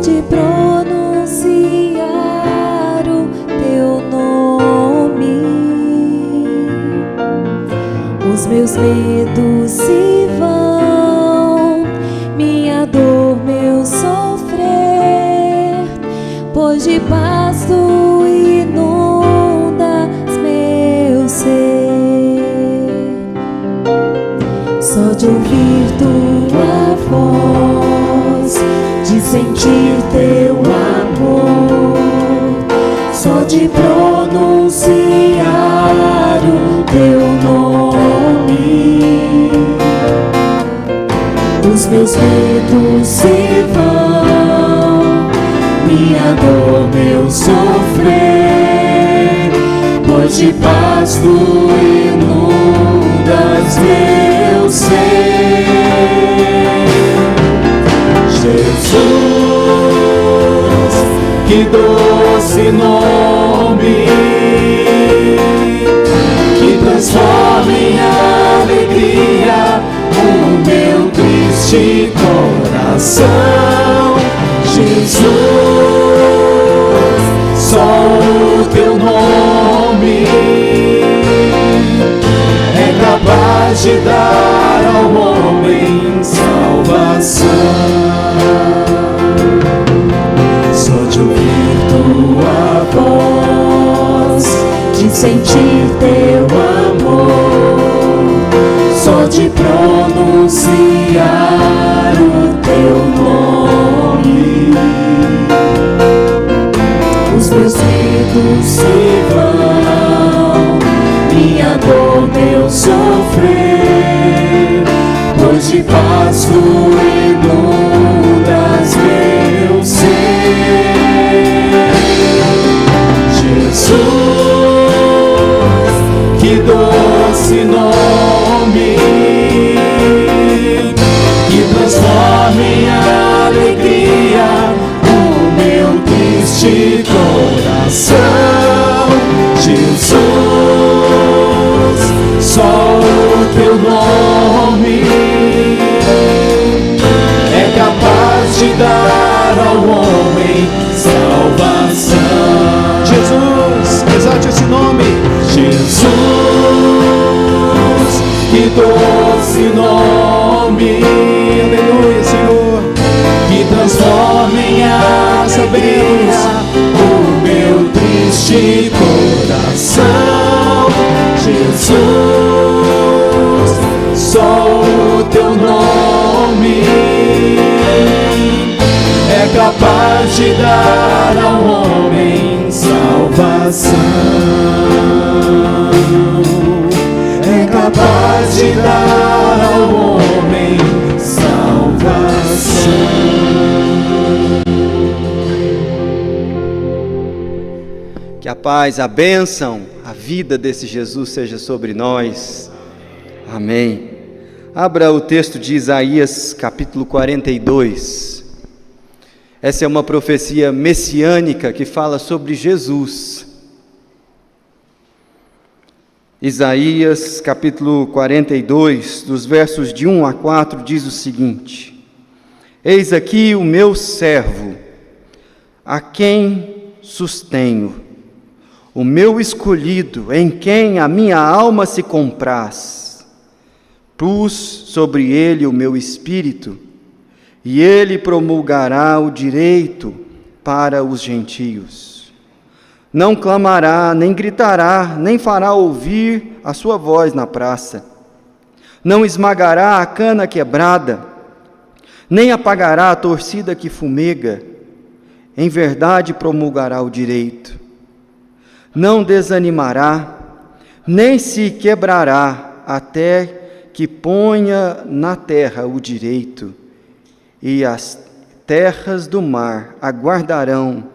de pronunciar o teu nome, os meus medos se vão, minha dor, meu sofrer, pois de paz tu inundas meu ser. Só de ouvir tua voz, de sentir teu amor, só de pronunciar o teu nome, os meus medos se vão, minha dor, meu sofrer, pois de paz tu inundas meu ser. Jesus, que doce nome, que transforma em alegria o meu triste coração. Jesus, só o teu nome é capaz de dar ao homem salvação. Só de ouvir tua voz, de sentir teu amor, só de pronunciar o teu nome, os meus medos se vão, minha dor, meu sofrer, pois de paz tu inundas meu ser. Jesus, que doce nome, que transforma em alegria o meu triste coração. Jesus, só o teu nome é capaz de dar ao homem salvação. Jesus, exalte esse nome. Jesus, que doce nome, aleluia, Senhor, que transforma em alegria o meu triste coração. Jesus, só o teu nome é capaz de dar ao homem salvação. É capaz de dar ao homem salvação. Que a paz, a bênção, a vida desse Jesus seja sobre nós. Amém. Abra o texto de Isaías, capítulo 42. Essa é uma profecia messiânica que fala sobre Jesus. Isaías, capítulo 42, dos versos de 1 a 4, diz o seguinte: Eis aqui o meu servo, a quem sustenho, o meu escolhido, em quem a minha alma se compraz. Pus sobre ele o meu espírito, e ele promulgará o direito para os gentios. Não clamará, nem gritará, nem fará ouvir a sua voz na praça. Não esmagará a cana quebrada, nem apagará a torcida que fumega. Em verdade promulgará o direito. Não desanimará, nem se quebrará, até que ponha na terra o direito, e as terras do mar aguardarão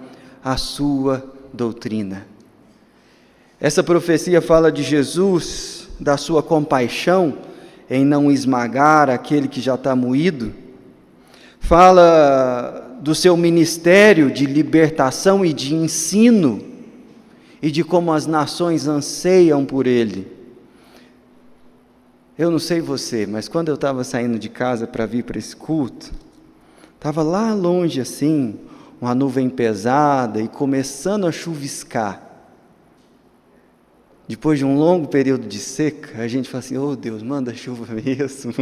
a sua doutrina. Essa profecia fala de Jesus, da sua compaixão em não esmagar aquele que já está moído. Fala do seu ministério de libertação e de ensino, e de como as nações anseiam por ele. Eu não sei você, mas quando eu estava saindo de casa para vir para esse culto, estava lá longe assim, uma nuvem pesada e começando a chuviscar. Depois de um longo período de seca, a gente fala assim, oh Deus, manda chuva mesmo.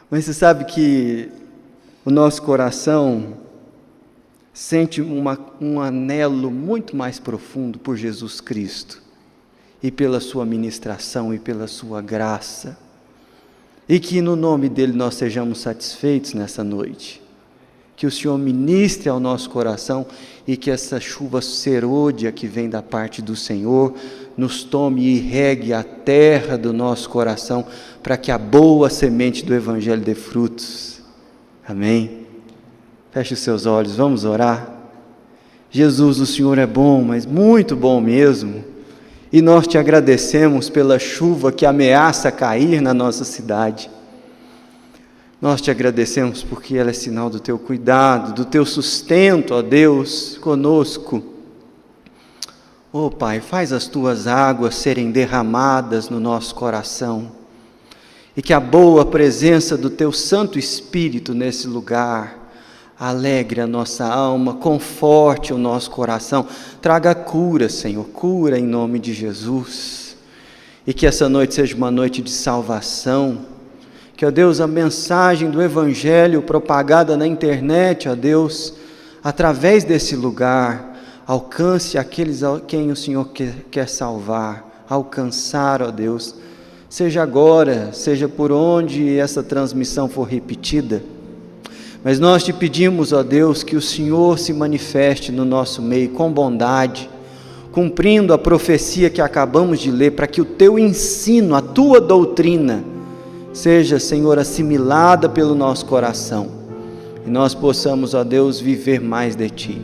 Mas você sabe que o nosso coração sente um anelo muito mais profundo por Jesus Cristo, e pela sua ministração, e pela sua graça, e que no nome dele nós sejamos satisfeitos nessa noite. Que o Senhor ministre ao nosso coração e que essa chuva serôdia que vem da parte do Senhor nos tome e regue a terra do nosso coração para que a boa semente do Evangelho dê frutos. Amém? Feche os seus olhos, vamos orar. Jesus, o Senhor é bom, mas muito bom mesmo, e nós te agradecemos pela chuva que ameaça cair na nossa cidade. Nós te agradecemos porque ela é sinal do teu cuidado, do teu sustento, ó Deus, conosco. Ó Pai, faz as tuas águas serem derramadas no nosso coração, e que a boa presença do teu Santo Espírito nesse lugar alegre a nossa alma, conforte o nosso coração, traga cura, Senhor, cura em nome de Jesus, e que essa noite seja uma noite de salvação. Que, ó Deus, a mensagem do Evangelho propagada na internet, ó Deus, através desse lugar, alcance aqueles a quem o Senhor quer salvar, alcançar, ó Deus, seja agora, seja por onde essa transmissão for repetida. Mas nós te pedimos, ó Deus, que o Senhor se manifeste no nosso meio com bondade, cumprindo a profecia que acabamos de ler, para que o teu ensino, a tua doutrina, seja, Senhor, assimilada pelo nosso coração, e nós possamos, ó Deus, viver mais de Ti.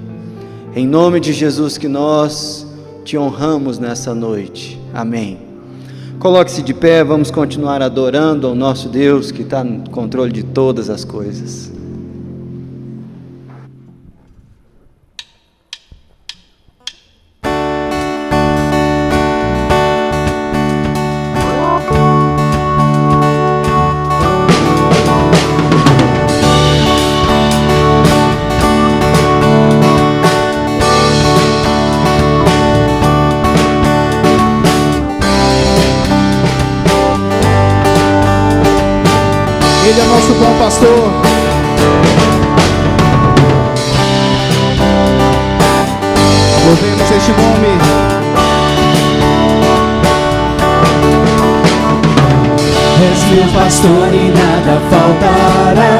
Em nome de Jesus que nós Te honramos nessa noite. Amém. Coloque-se de pé, vamos continuar adorando ao nosso Deus que está no controle de todas as coisas. Ele é nosso bom pastor. Louvemos este nome. És meu pastor e nada faltará.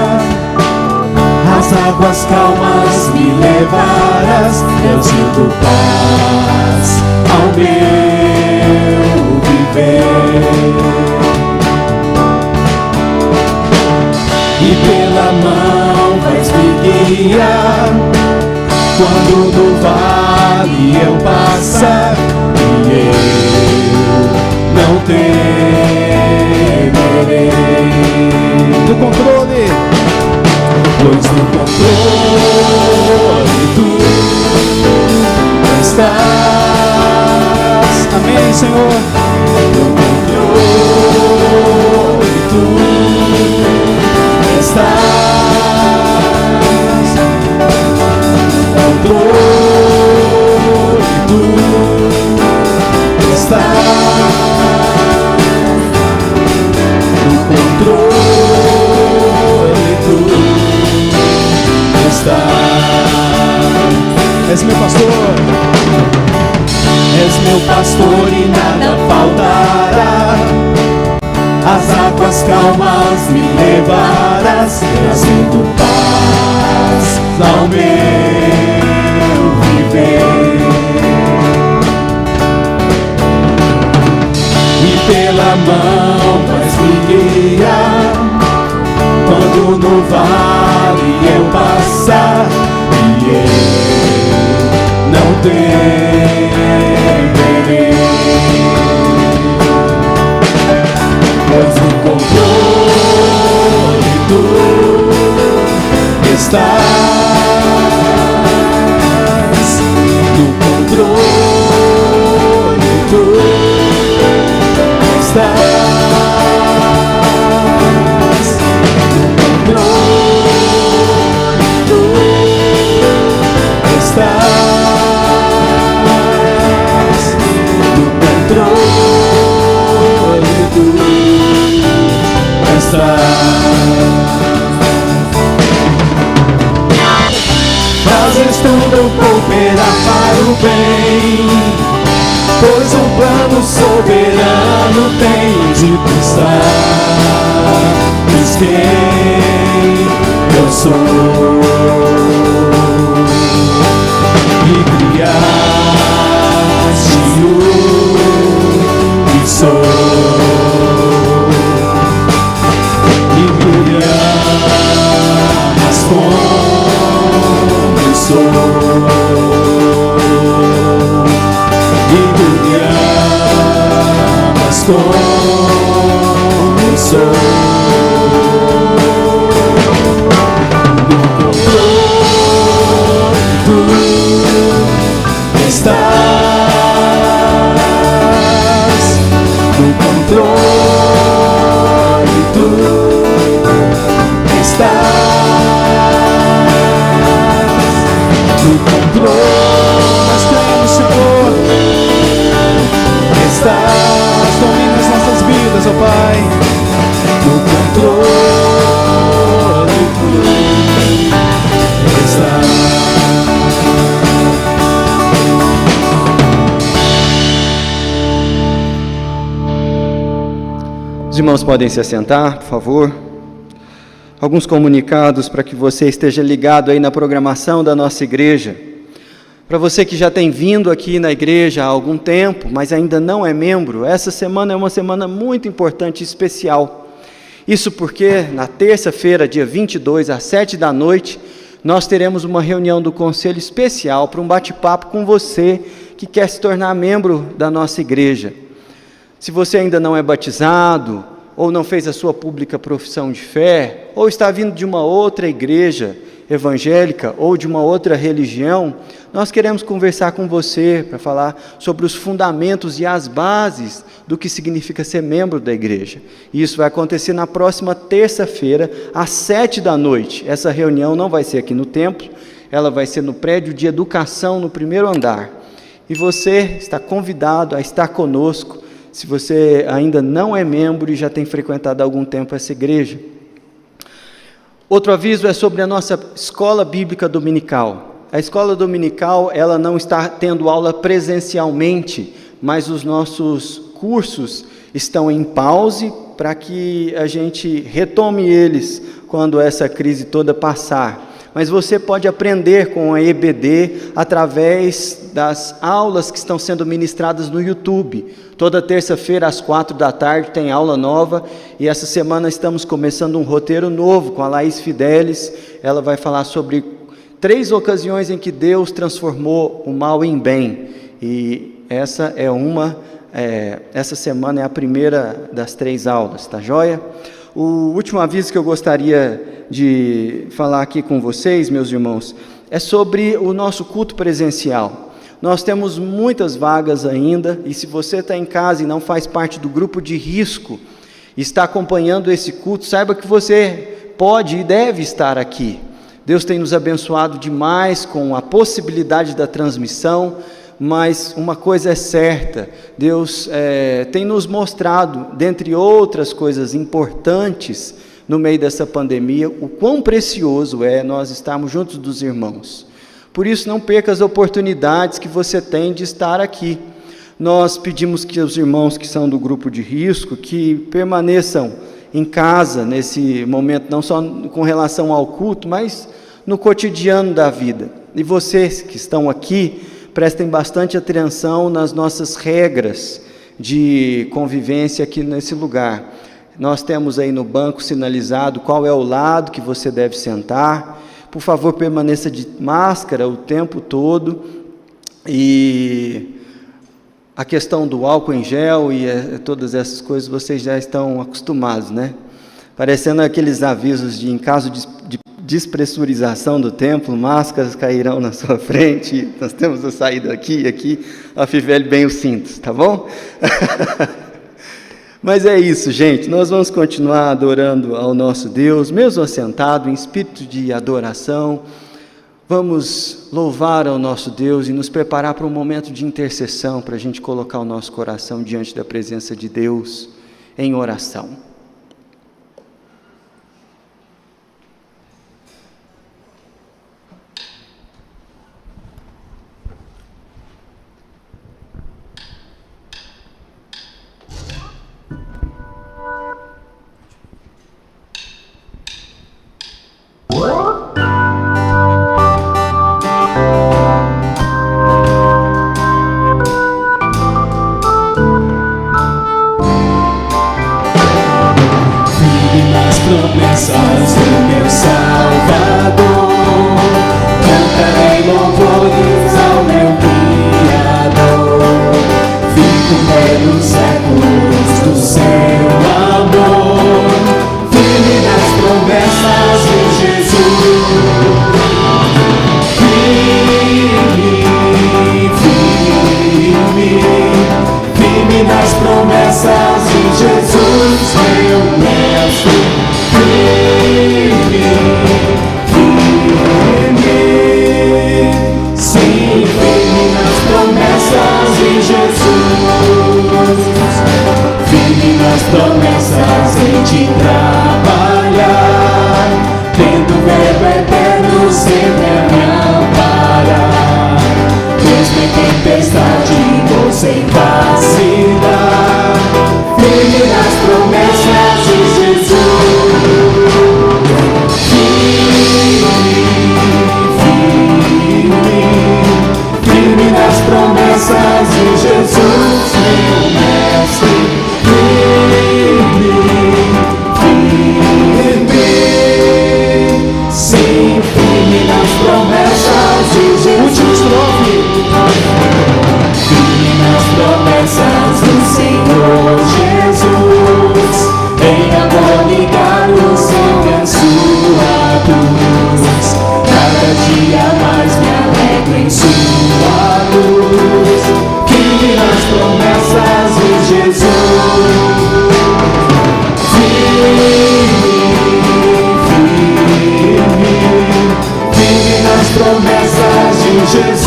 As águas calmas me levarás. Eu sinto paz ao meu viver. E pela mão vais me guiar, quando no vale eu passar, e eu não temerei. No controle, pois no controle tu estás. Amém, Senhor. No controle tu estás, controle tu estás, no controle tu estás. És meu pastor, és meu pastor e nada faltará. As águas calmas me levarás, trazendo paz ao meu viver. E pela mão vais me guiar, quando no vale eu passar, e eu não temerei. Pois no controle tu estás, no controle tu estás, no controle tu tudo cooperar para o bem, pois um plano soberano tens e tu sabes quem eu sou. E criaste o que sou, e tu me amas como eu sou, e tu me amas como eu sou. No controle tu estás, no controle tu estás, no controle nós cremos, Senhor, estás, domina as nossas vidas, ó Pai, no controle tu estás. Os irmãos podem se assentar, por favor. Alguns comunicados para que você esteja ligado aí na programação da nossa igreja. Para você que já tem vindo aqui na igreja há algum tempo, mas ainda não é membro, essa semana é uma semana muito importante e especial. Isso porque na terça-feira, dia 22, às 7h, nós teremos uma reunião do conselho especial para um bate-papo com você que quer se tornar membro da nossa igreja. Se você ainda não é batizado, ou não fez a sua pública profissão de fé, ou está vindo de uma outra igreja evangélica, ou de uma outra religião, nós queremos conversar com você para falar sobre os fundamentos e as bases do que significa ser membro da igreja. E isso vai acontecer na próxima terça-feira, às 7h. Essa reunião não vai ser aqui no templo, ela vai ser no prédio de educação, no primeiro andar. E você está convidado a estar conosco, se você ainda não é membro e já tem frequentado há algum tempo essa igreja. Outro aviso é sobre a nossa escola bíblica dominical. A escola dominical, ela não está tendo aula presencialmente, mas os nossos cursos estão em pause para que a gente retome eles quando essa crise toda passar. Mas você pode aprender com a EBD através das aulas que estão sendo ministradas no YouTube. Toda terça-feira, às 4h, tem aula nova, e essa semana estamos começando um roteiro novo com a Laís Fidelis. Ela vai falar sobre 3 ocasiões em que Deus transformou o mal em bem, e essa semana é a primeira das 3 aulas, tá joia? O último aviso que eu gostaria de falar aqui com vocês, meus irmãos, é sobre o nosso culto presencial. Nós temos muitas vagas ainda, e se você está em casa e não faz parte do grupo de risco, está acompanhando esse culto, saiba que você pode e deve estar aqui. Deus tem nos abençoado demais com a possibilidade da transmissão, mas uma coisa é certa, Deus tem nos mostrado, dentre outras coisas importantes, no meio dessa pandemia, o quão precioso é nós estarmos juntos dos irmãos. Por isso, não perca as oportunidades que você tem de estar aqui. Nós pedimos que os irmãos que são do grupo de risco, que permaneçam em casa nesse momento, não só com relação ao culto, mas no cotidiano da vida. E vocês que estão aqui, prestem bastante atenção nas nossas regras de convivência aqui nesse lugar. Nós temos aí no banco sinalizado qual é o lado que você deve sentar. Por favor, permaneça de máscara o tempo todo. E a questão do álcool em gel e todas essas coisas vocês já estão acostumados, né? Parecendo aqueles avisos de em caso de despressurização do templo, máscaras cairão na sua frente, nós temos a saída aqui, afivele bem os cintos, tá bom? Mas é isso, gente, nós vamos continuar adorando ao nosso Deus, mesmo assentado em espírito de adoração. Vamos louvar ao nosso Deus e nos preparar para um momento de intercessão, para a gente colocar o nosso coração diante da presença de Deus em oração.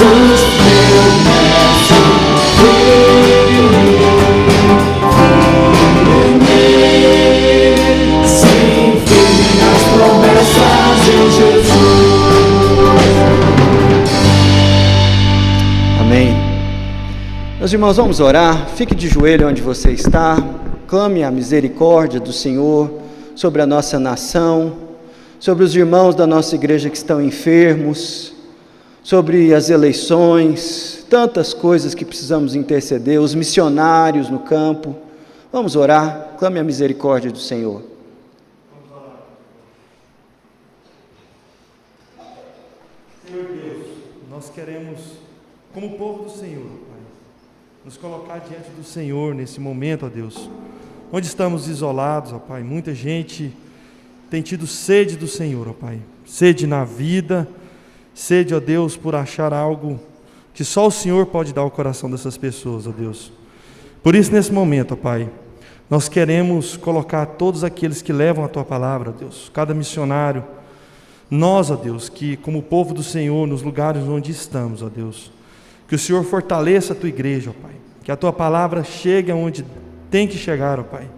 Jesus, meu mestre, firme, sim, firme nas promessas em Jesus. Amém. Meus irmãos, vamos orar. Fique de joelho onde você está. Clame a misericórdia do Senhor sobre a nossa nação, sobre os irmãos da nossa igreja que estão enfermos, sobre as eleições, tantas coisas que precisamos interceder, os missionários no campo. Vamos orar. Clame a misericórdia do Senhor. Senhor Deus, nós queremos, como povo do Senhor, Pai, nos colocar diante do Senhor nesse momento, ó Deus, onde estamos isolados, ó Pai. Muita gente tem tido sede do Senhor, ó Pai, sede na vida, sede, ó Deus, por achar algo que só o Senhor pode dar ao coração dessas pessoas, ó Deus. Por isso, nesse momento, ó Pai, nós queremos colocar todos aqueles que levam a Tua palavra, ó Deus, cada missionário, nós, ó Deus, que como povo do Senhor, nos lugares onde estamos, ó Deus, que o Senhor fortaleça a Tua igreja, ó Pai, que a Tua palavra chegue aonde tem que chegar, ó Pai,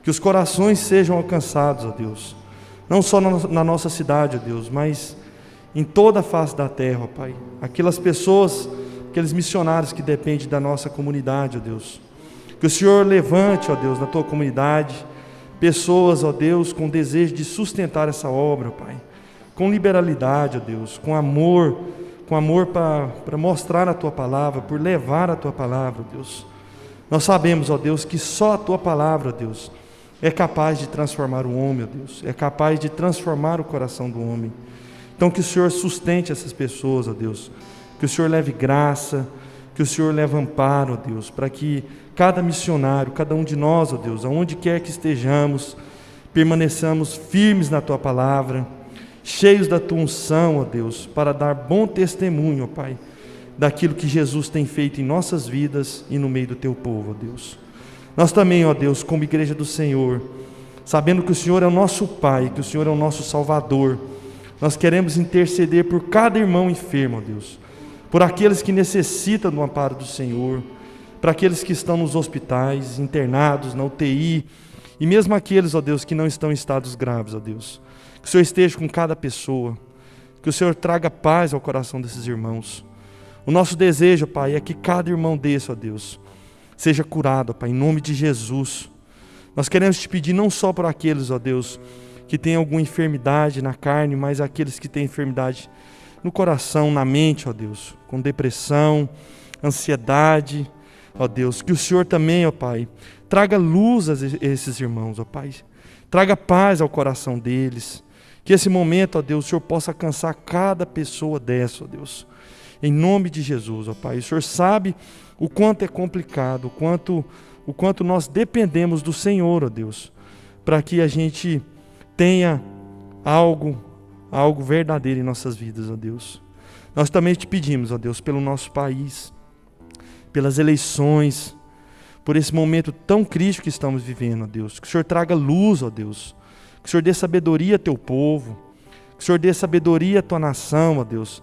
que os corações sejam alcançados, ó Deus, não só na nossa cidade, ó Deus, mas em toda a face da terra, ó Pai, aquelas pessoas, aqueles missionários que dependem da nossa comunidade, ó Deus, que o Senhor levante, ó Deus, na Tua comunidade, pessoas, ó Deus, com desejo de sustentar essa obra, ó Pai, com liberalidade, ó Deus, com amor para mostrar a Tua palavra, por levar a Tua palavra, ó Deus. Nós sabemos, ó Deus, que só a Tua palavra, ó Deus, é capaz de transformar o homem, ó Deus, é capaz de transformar o coração do homem. Então que o Senhor sustente essas pessoas, ó Deus, que o Senhor leve graça, que o Senhor leve amparo, ó Deus, para que cada missionário, cada um de nós, ó Deus, aonde quer que estejamos, permaneçamos firmes na Tua palavra, cheios da Tua unção, ó Deus, para dar bom testemunho, ó Pai, daquilo que Jesus tem feito em nossas vidas e no meio do Teu povo, ó Deus. Nós também, ó Deus, como igreja do Senhor, sabendo que o Senhor é o nosso Pai, que o Senhor é o nosso Salvador, nós queremos interceder por cada irmão enfermo, ó Deus, por aqueles que necessitam do amparo do Senhor, para aqueles que estão nos hospitais, internados, na UTI, e mesmo aqueles, ó Deus, que não estão em estados graves, ó Deus. Que o Senhor esteja com cada pessoa, que o Senhor traga paz ao coração desses irmãos. O nosso desejo, Pai, é que cada irmão desse, ó Deus, seja curado, Pai, em nome de Jesus. Nós queremos Te pedir não só por aqueles, ó Deus, que têm alguma enfermidade na carne, mas aqueles que têm enfermidade no coração, na mente, ó Deus, com depressão, ansiedade, ó Deus, que o Senhor também, ó Pai, traga luz a esses irmãos, ó Pai, traga paz ao coração deles, que esse momento, ó Deus, o Senhor possa alcançar cada pessoa dessa, ó Deus, em nome de Jesus, ó Pai. O Senhor sabe o quanto é complicado, o quanto nós dependemos do Senhor, ó Deus, para que a gente tenha algo verdadeiro em nossas vidas, ó Deus. Nós também Te pedimos, ó Deus, pelo nosso país, pelas eleições, por esse momento tão crítico que estamos vivendo, ó Deus. Que o Senhor traga luz, ó Deus. Que o Senhor dê sabedoria a Teu povo. Que o Senhor dê sabedoria à Tua nação, ó Deus,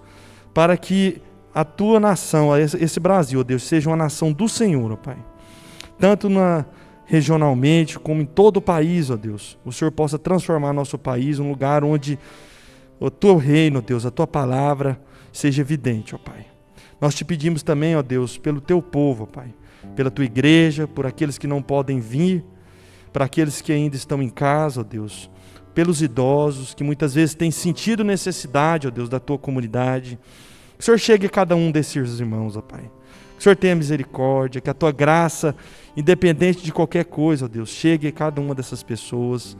para que a Tua nação, esse Brasil, ó Deus, seja uma nação do Senhor, ó Pai. Tanto regionalmente, como em todo o país, ó Deus. O Senhor possa transformar nosso país em um lugar onde o Teu reino, ó Deus, a Tua palavra seja evidente, ó Pai. Nós Te pedimos também, ó Deus, pelo Teu povo, ó Pai, pela Tua igreja, por aqueles que não podem vir, para aqueles que ainda estão em casa, ó Deus, pelos idosos, que muitas vezes têm sentido necessidade, ó Deus, da Tua comunidade. Que o Senhor chegue a cada um desses irmãos, ó Pai. Que o Senhor tenha misericórdia, que a Tua graça, independente de qualquer coisa, ó Deus, chegue a cada uma dessas pessoas.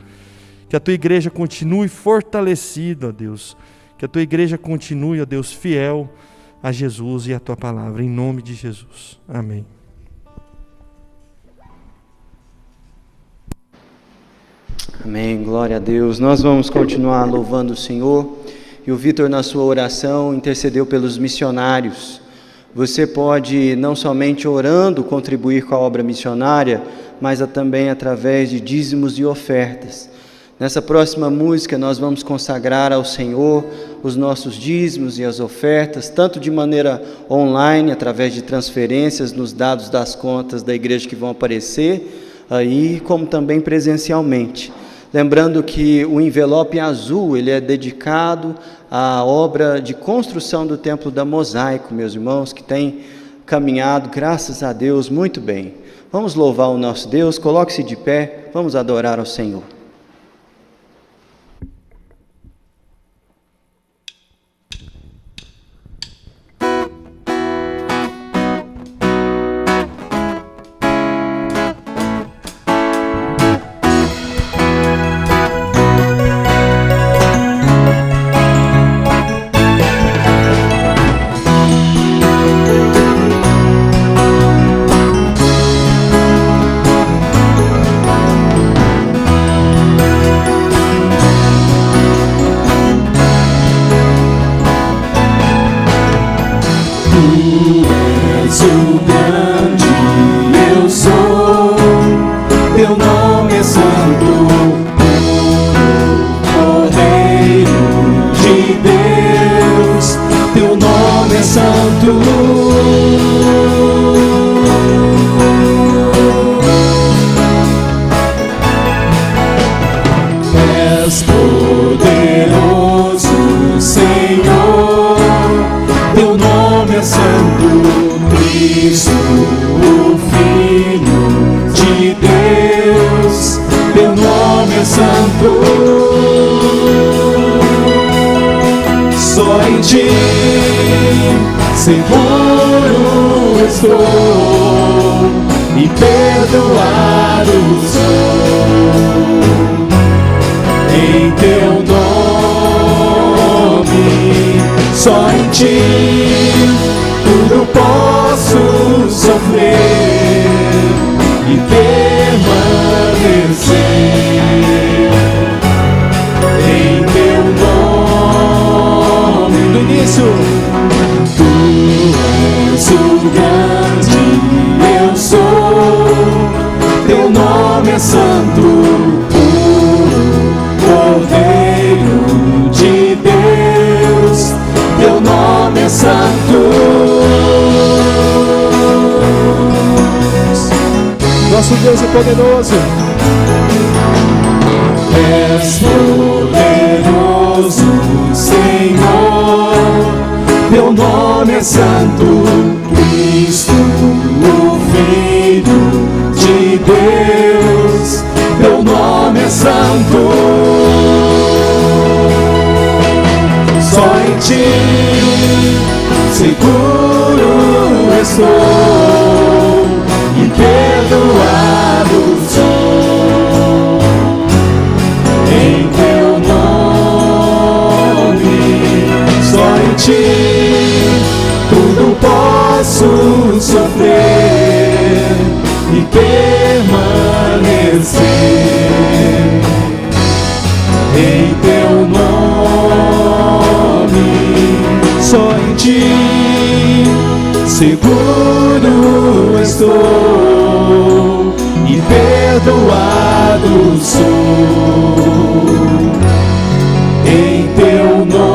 Que a Tua igreja continue fortalecida, ó Deus. Que a Tua igreja continue, ó Deus, fiel a Jesus e a Tua palavra, em nome de Jesus. Amém. Amém, glória a Deus. Nós vamos continuar louvando o Senhor. E o Vitor, na sua oração, intercedeu pelos missionários. Você pode, não somente orando, contribuir com a obra missionária, mas também através de dízimos e ofertas. Nessa próxima música nós vamos consagrar ao Senhor os nossos dízimos e as ofertas, tanto de maneira online, através de transferências nos dados das contas da igreja que vão aparecer aí, como também presencialmente. Lembrando que o envelope azul, ele é dedicado à obra de construção do Templo da Mosaico, meus irmãos, que tem caminhado, graças a Deus, muito bem. Vamos louvar o nosso Deus, coloque-se de pé, vamos adorar ao Senhor. Seguro estou e perdoado sou em teu nome. Só em ti tudo posso sofrer e permanecer em teu nome. No início, grande eu sou, teu nome é santo, puro, Cordeiro de Deus, teu nome é santo. Nosso Deus é poderoso. És poderoso, Senhor, teu nome é santo, Cristo, o Filho de Deus, teu nome é santo. Só em ti seguro estou e perdoado sou em teu nome. Só em ti tudo posso sofrer e permanecer em teu nome. Só em ti seguro estou e perdoado sou em teu nome.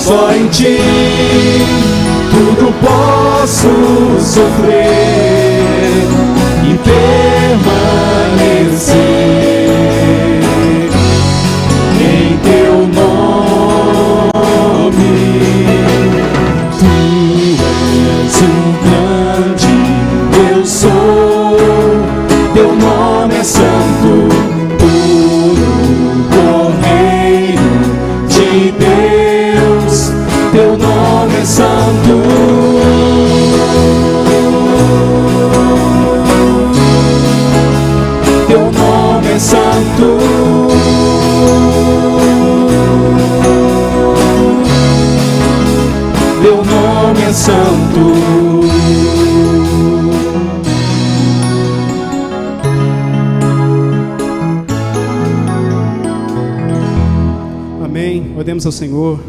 Só em ti tudo posso sofrer e permanecer em teu nome. Tu és o grande eu sou, teu nome é santo, puro, Cordeiro de Deus, teu nome é santo. Teu nome é santo. Teu nome é santo. Amém. Oremos ao Senhor.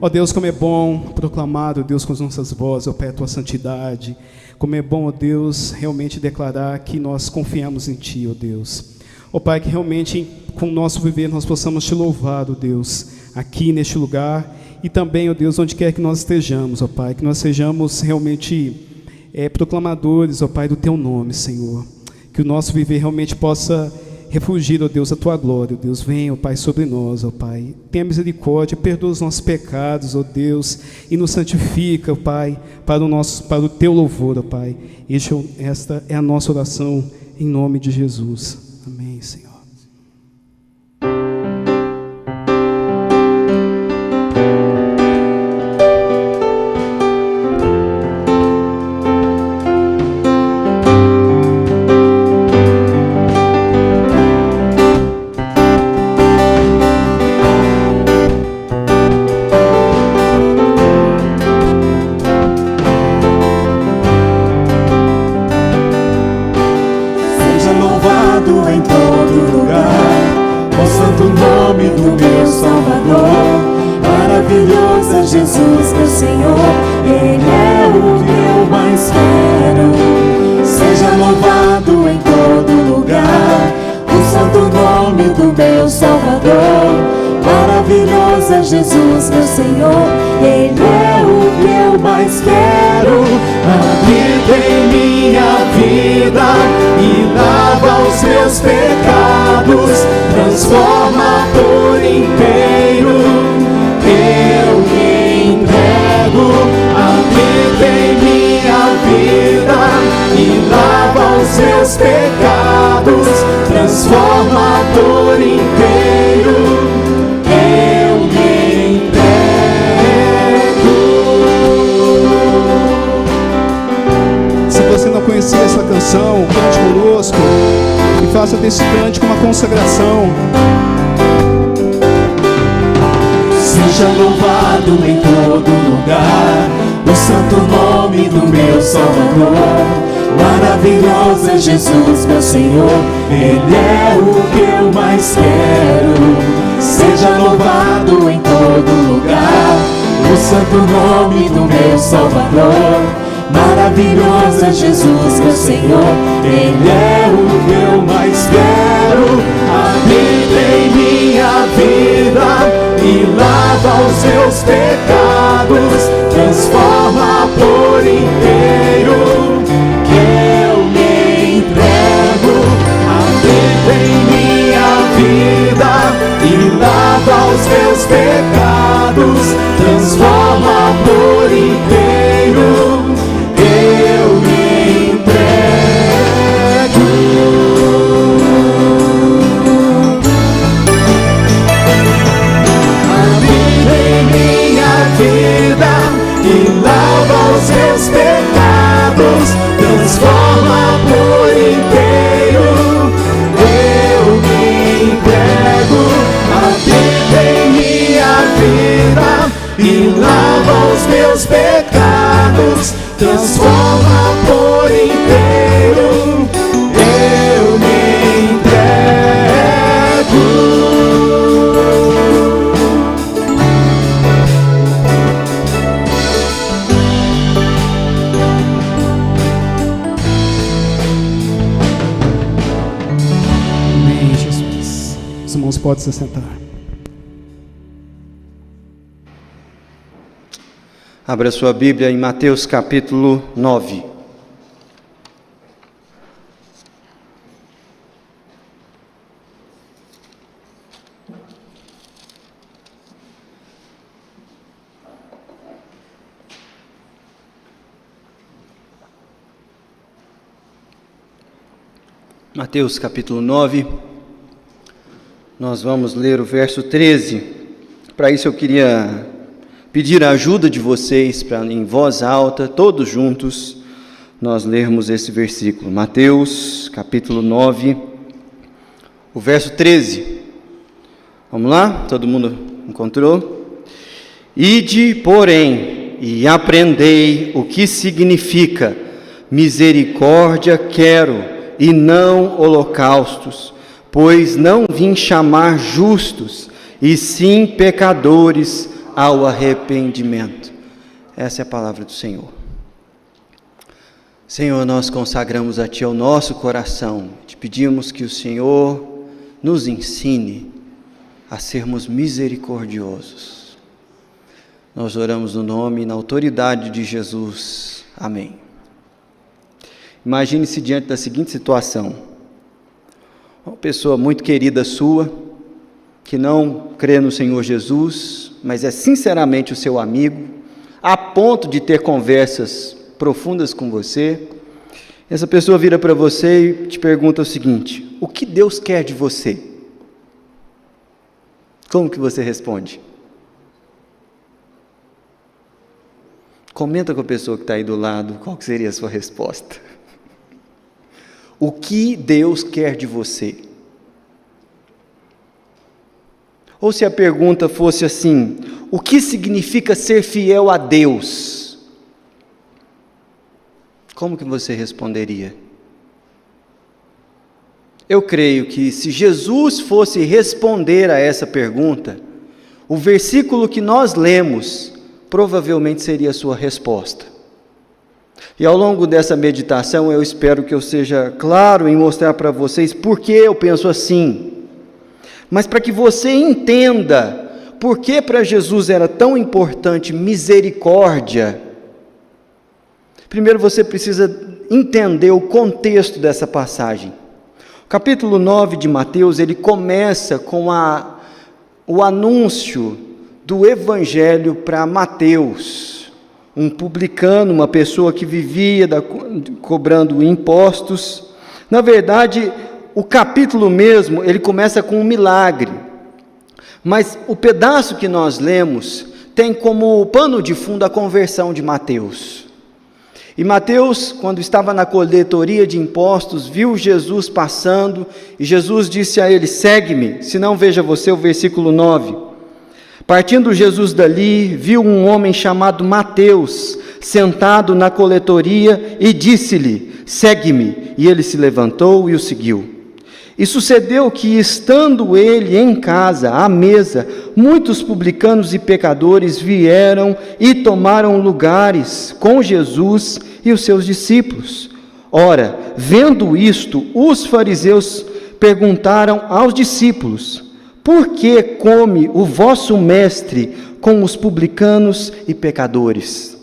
Ó Deus, como é bom proclamar, ó Deus, com as nossas vozes, ó Pai, a tua santidade. Como é bom, ó Deus, realmente declarar que nós confiamos em Ti, ó Deus. Ó Pai, que realmente com o nosso viver nós possamos te louvar, ó Deus, aqui neste lugar e também, ó Deus, onde quer que nós estejamos, ó Pai, que nós sejamos realmente proclamadores, ó Pai, do Teu nome, Senhor. Que o nosso viver realmente possa refugir, ó Deus, a Tua glória, ó Deus. Venha, ó Pai, sobre nós, ó Pai. Tenha misericórdia, perdoa os nossos pecados, ó Deus, e nos santifica, ó Pai, para o Teu louvor, ó Pai. Esta é a nossa oração, em nome de Jesus. Amém, Senhor. Jesus, meu Senhor, Ele é o que eu mais quero. Seja louvado em todo lugar o santo nome do meu Salvador. Maravilhoso é Jesus, meu Senhor, Ele é o que eu mais quero. Habita em minha vida e lava os meus pecados, transforma por inteiro. Eu me entrego, habita em minha vida e lava os meus pecados, transforma por inteiro. Eu me entrego. Se você não conhecia essa canção, cante conosco e faça desse cântico uma consagração. Seja louvado em todo lugar o santo nome do meu Salvador. Maravilhoso é Jesus, meu Senhor, Ele é o que eu mais quero. Seja louvado em todo lugar o santo nome do meu Salvador. Maravilhoso é Jesus, meu Senhor, Ele é o que eu mais quero. Habita em minha vida e lava os meus pecados, transforma por inteiro. Que eu me entrego, habita em minha vida e lava os meus pecados, transforma por inteiro. Eu me entrego. Habita em minha vida e lava os meus pecados, transforma por inteiro. Eu me entrego. Habita em minha vida e lava os meus pecados, transforma por inteiro. Eu me entrego. Amém, Jesus. Os irmãos podem se sentar. Abra sua Bíblia em Mateus capítulo 9. Mateus capítulo 9, nós vamos ler o verso 13. Para isso eu queria pedir a ajuda de vocês para, em voz alta, todos juntos, nós lermos esse versículo. Mateus capítulo 9, o verso 13. Vamos lá? Todo mundo encontrou? Ide, porém, e aprendei o que significa misericórdia quero, e não holocaustos, pois não vim chamar justos, e sim pecadores ao arrependimento. Essa é a palavra do Senhor. Senhor, nós consagramos a Ti o nosso coração, te pedimos que o Senhor nos ensine a sermos misericordiosos. Nós oramos no nome e na autoridade de Jesus. Amém. Imagine-se diante da seguinte situação: uma pessoa muito querida sua, que não crê no Senhor Jesus, mas é sinceramente o seu amigo, a ponto de ter conversas profundas com você. Essa pessoa vira para você e te pergunta o seguinte: o que Deus quer de você? Como que você responde? Comenta com a pessoa que está aí do lado, qual que seria a sua resposta? O que Deus quer de você? Ou se a pergunta fosse assim: o que significa ser fiel a Deus? Como que você responderia? Eu creio que se Jesus fosse responder a essa pergunta, o versículo que nós lemos provavelmente seria a sua resposta. E ao longo dessa meditação eu espero que eu seja claro em mostrar para vocês por que eu penso assim. Mas para que você entenda por que para Jesus era tão importante misericórdia, primeiro você precisa entender o contexto dessa passagem. O capítulo 9 de Mateus, ele começa com o anúncio do Evangelho para Mateus, um publicano, uma pessoa que vivia cobrando impostos. Na verdade, o capítulo mesmo, ele começa com um milagre, mas o pedaço que nós lemos tem como pano de fundo a conversão de Mateus. E Mateus, quando estava na coletoria de impostos, viu Jesus passando, e Jesus disse a ele: segue-me, senão veja você o versículo 9. Partindo Jesus dali, viu um homem chamado Mateus, sentado na coletoria, e disse-lhe: segue-me. E ele se levantou e o seguiu. E sucedeu que, estando ele em casa, à mesa, muitos publicanos e pecadores vieram e tomaram lugares com Jesus e os seus discípulos. Ora, vendo isto, os fariseus perguntaram aos discípulos: por que come o vosso mestre com os publicanos e pecadores?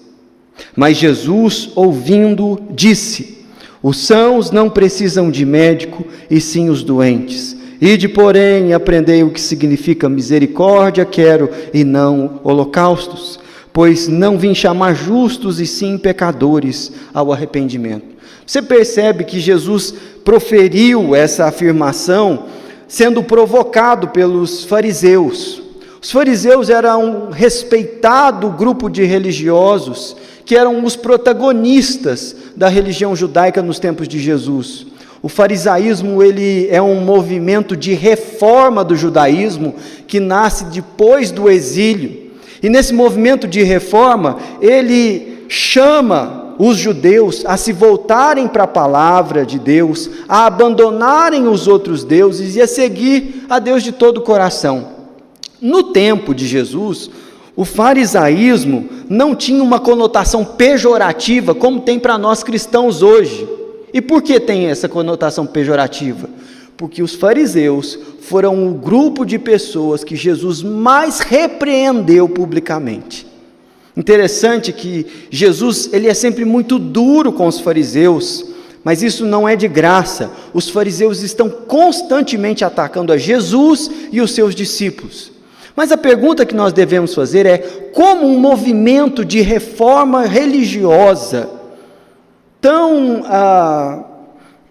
Mas Jesus, ouvindo, disse: os sãos não precisam de médico, e sim os doentes. Ide, porém, aprendei o que significa misericórdia quero, e não holocaustos, pois não vim chamar justos, e sim pecadores ao arrependimento. Você percebe que Jesus proferiu essa afirmação sendo provocado pelos fariseus. Os fariseus eram um respeitado grupo de religiosos que eram os protagonistas da religião judaica nos tempos de Jesus. O farisaísmo, ele é um movimento de reforma do judaísmo que nasce depois do exílio. E nesse movimento de reforma, ele chama os judeus a se voltarem para a palavra de Deus, a abandonarem os outros deuses e a seguir a Deus de todo o coração. No tempo de Jesus, o farisaísmo não tinha uma conotação pejorativa como tem para nós cristãos hoje. E por que tem essa conotação pejorativa? Porque os fariseus foram o grupo de pessoas que Jesus mais repreendeu publicamente. Interessante que Jesus, ele é sempre muito duro com os fariseus, mas isso não é de graça. Os fariseus estão constantemente atacando a Jesus e os seus discípulos. Mas a pergunta que nós devemos fazer é: como um movimento de reforma religiosa tão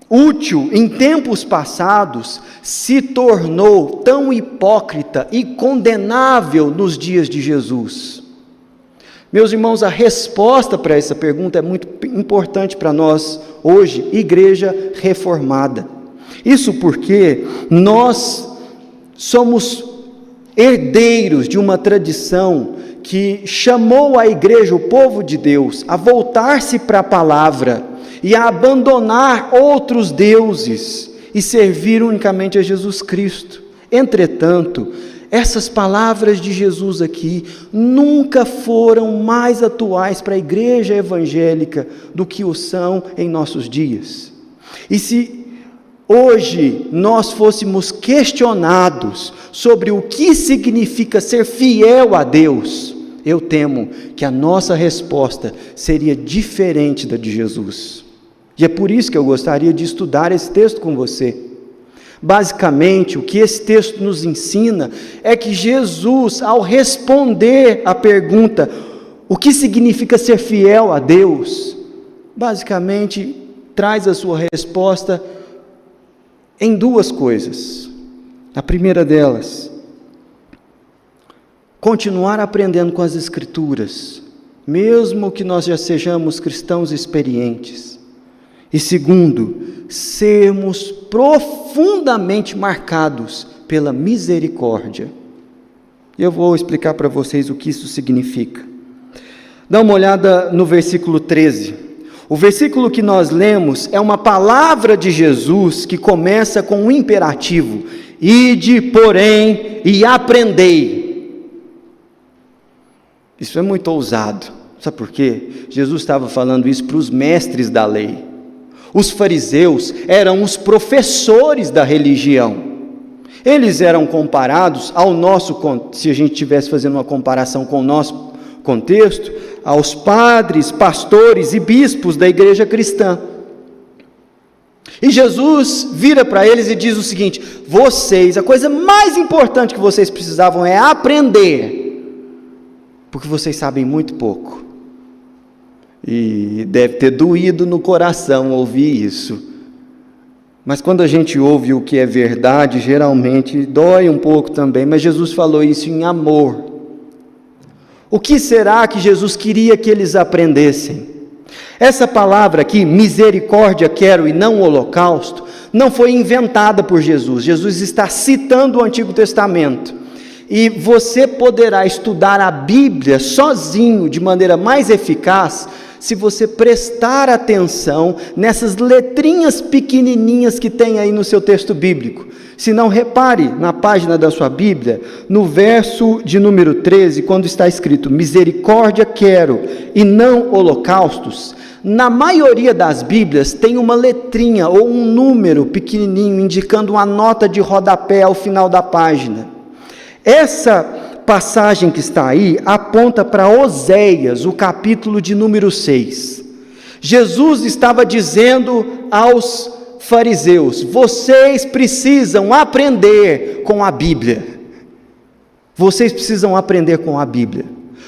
útil em tempos passados se tornou tão hipócrita e condenável nos dias de Jesus? Meus irmãos, a resposta para essa pergunta é muito importante para nós hoje, igreja reformada. Isso porque nós somos herdeiros de uma tradição que chamou a igreja, o povo de Deus, a voltar-se para a palavra e a abandonar outros deuses e servir unicamente a Jesus Cristo. Entretanto, essas palavras de Jesus aqui nunca foram mais atuais para a igreja evangélica do que o são em nossos dias. E se hoje nós fôssemos questionados sobre o que significa ser fiel a Deus, eu temo que a nossa resposta seria diferente da de Jesus. E é por isso que eu gostaria de estudar esse texto com você. Basicamente, o que esse texto nos ensina é que Jesus, ao responder à pergunta, o que significa ser fiel a Deus, basicamente traz a sua resposta em duas coisas. A primeira delas, continuar aprendendo com as Escrituras, mesmo que nós já sejamos cristãos experientes. E segundo, sermos profundamente marcados pela misericórdia. Eu vou explicar para vocês o que isso significa. Dá uma olhada no versículo 13. O versículo que nós lemos é uma palavra de Jesus que começa com um imperativo: ide, porém, e aprendei. Isso é muito ousado. Sabe por quê? Jesus estava falando isso para os mestres da lei. Os fariseus eram os professores da religião. Eles eram comparados ao nosso, se a gente estivesse fazendo uma comparação com o nosso contexto, aos padres, pastores e bispos da igreja cristã. E Jesus vira para eles e diz o seguinte: vocês, a coisa mais importante que vocês precisavam é aprender, porque vocês sabem muito pouco. E deve ter doído no coração ouvir isso. Mas quando a gente ouve o que é verdade, geralmente dói um pouco também, mas Jesus falou isso em amor. O que será que Jesus queria que eles aprendessem? Essa palavra aqui, misericórdia quero e não holocausto, não foi inventada por Jesus. Jesus está citando o Antigo Testamento. E você poderá estudar a Bíblia sozinho, de maneira mais eficaz, se você prestar atenção nessas letrinhas pequenininhas que tem aí no seu texto bíblico. Se não, repare na página da sua Bíblia, no verso de número 13, quando está escrito misericórdia quero e não holocaustos, na maioria das Bíblias tem uma letrinha ou um número pequenininho indicando uma nota de rodapé ao final da página. Essa passagem que está aí aponta para Oséias, o capítulo de número 6. Jesus estava dizendo aos fariseus: vocês precisam aprender com a Bíblia. Vocês precisam aprender com a Bíblia.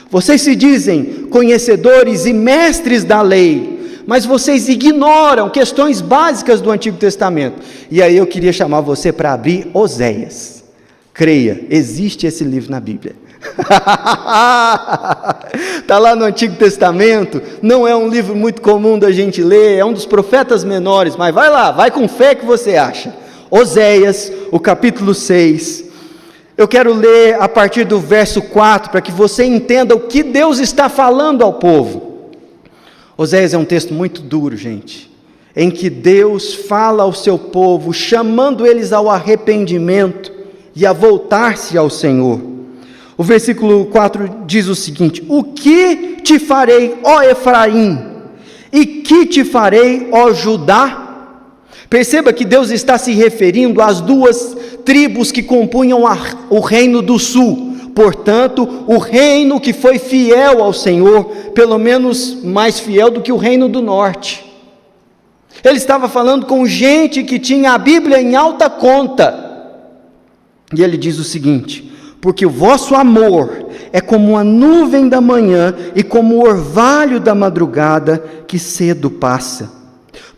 Vocês se dizem conhecedores e mestres da lei, mas vocês ignoram questões básicas do Antigo Testamento. E aí eu queria chamar você para abrir Oséias. Creia, existe esse livro na Bíblia. Está lá no Antigo Testamento, não é um livro muito comum da gente ler, é um dos profetas menores, mas vai lá, vai com fé que você acha. Oséias, o capítulo 6. Eu quero ler a partir do verso 4, para que você entenda o que Deus está falando ao povo. Oséias é um texto muito duro, gente, em que Deus fala ao seu povo, chamando eles ao arrependimento e a voltar-se ao Senhor. O versículo 4 diz o seguinte: o que te farei, ó Efraim? E que te farei, ó Judá? Perceba que Deus está se referindo às duas tribos que compunham o reino do sul. Portanto, o reino que foi fiel ao Senhor, pelo menos mais fiel do que o reino do norte. Ele estava falando com gente que tinha a Bíblia em alta conta. E ele diz o seguinte: porque o vosso amor é como uma nuvem da manhã e como o orvalho da madrugada que cedo passa.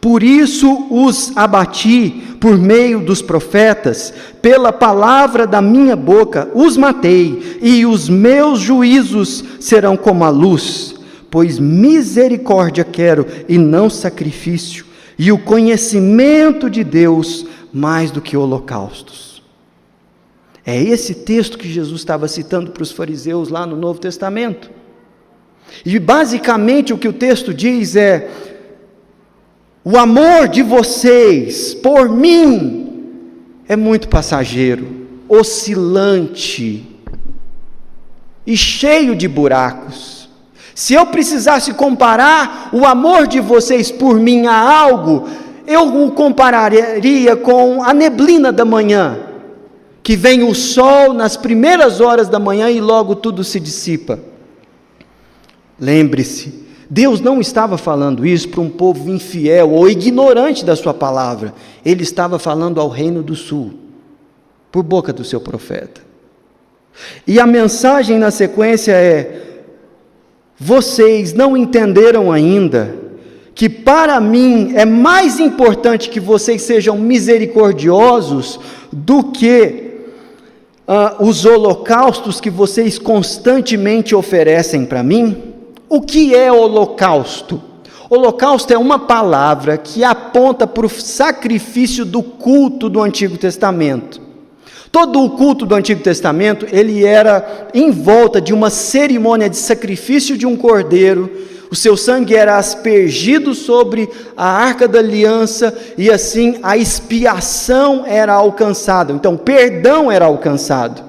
Por isso os abati por meio dos profetas, pela palavra da minha boca os matei, e os meus juízos serão como a luz, pois misericórdia quero e não sacrifício, e o conhecimento de Deus mais do que holocaustos. É esse texto que Jesus estava citando para os fariseus lá no Novo Testamento. E basicamente o que o texto diz é: o amor de vocês por mim é muito passageiro, oscilante e cheio de buracos. Se eu precisasse comparar o amor de vocês por mim a algo, eu o compararia com a neblina da manhã, que vem o sol nas primeiras horas da manhã e logo tudo se dissipa. Lembre-se, Deus não estava falando isso para um povo infiel ou ignorante da sua palavra. Ele estava falando ao reino do sul, por boca do seu profeta. E a mensagem na sequência é: vocês não entenderam ainda que para mim é mais importante que vocês sejam misericordiosos do que os holocaustos que vocês constantemente oferecem para mim? O que é holocausto? Holocausto é uma palavra que aponta para o sacrifício do culto do Antigo Testamento. Todo o culto do Antigo Testamento, ele era em volta de uma cerimônia de sacrifício de um cordeiro. O seu sangue era aspergido sobre a Arca da Aliança, e assim a expiação era alcançada, então perdão era alcançado.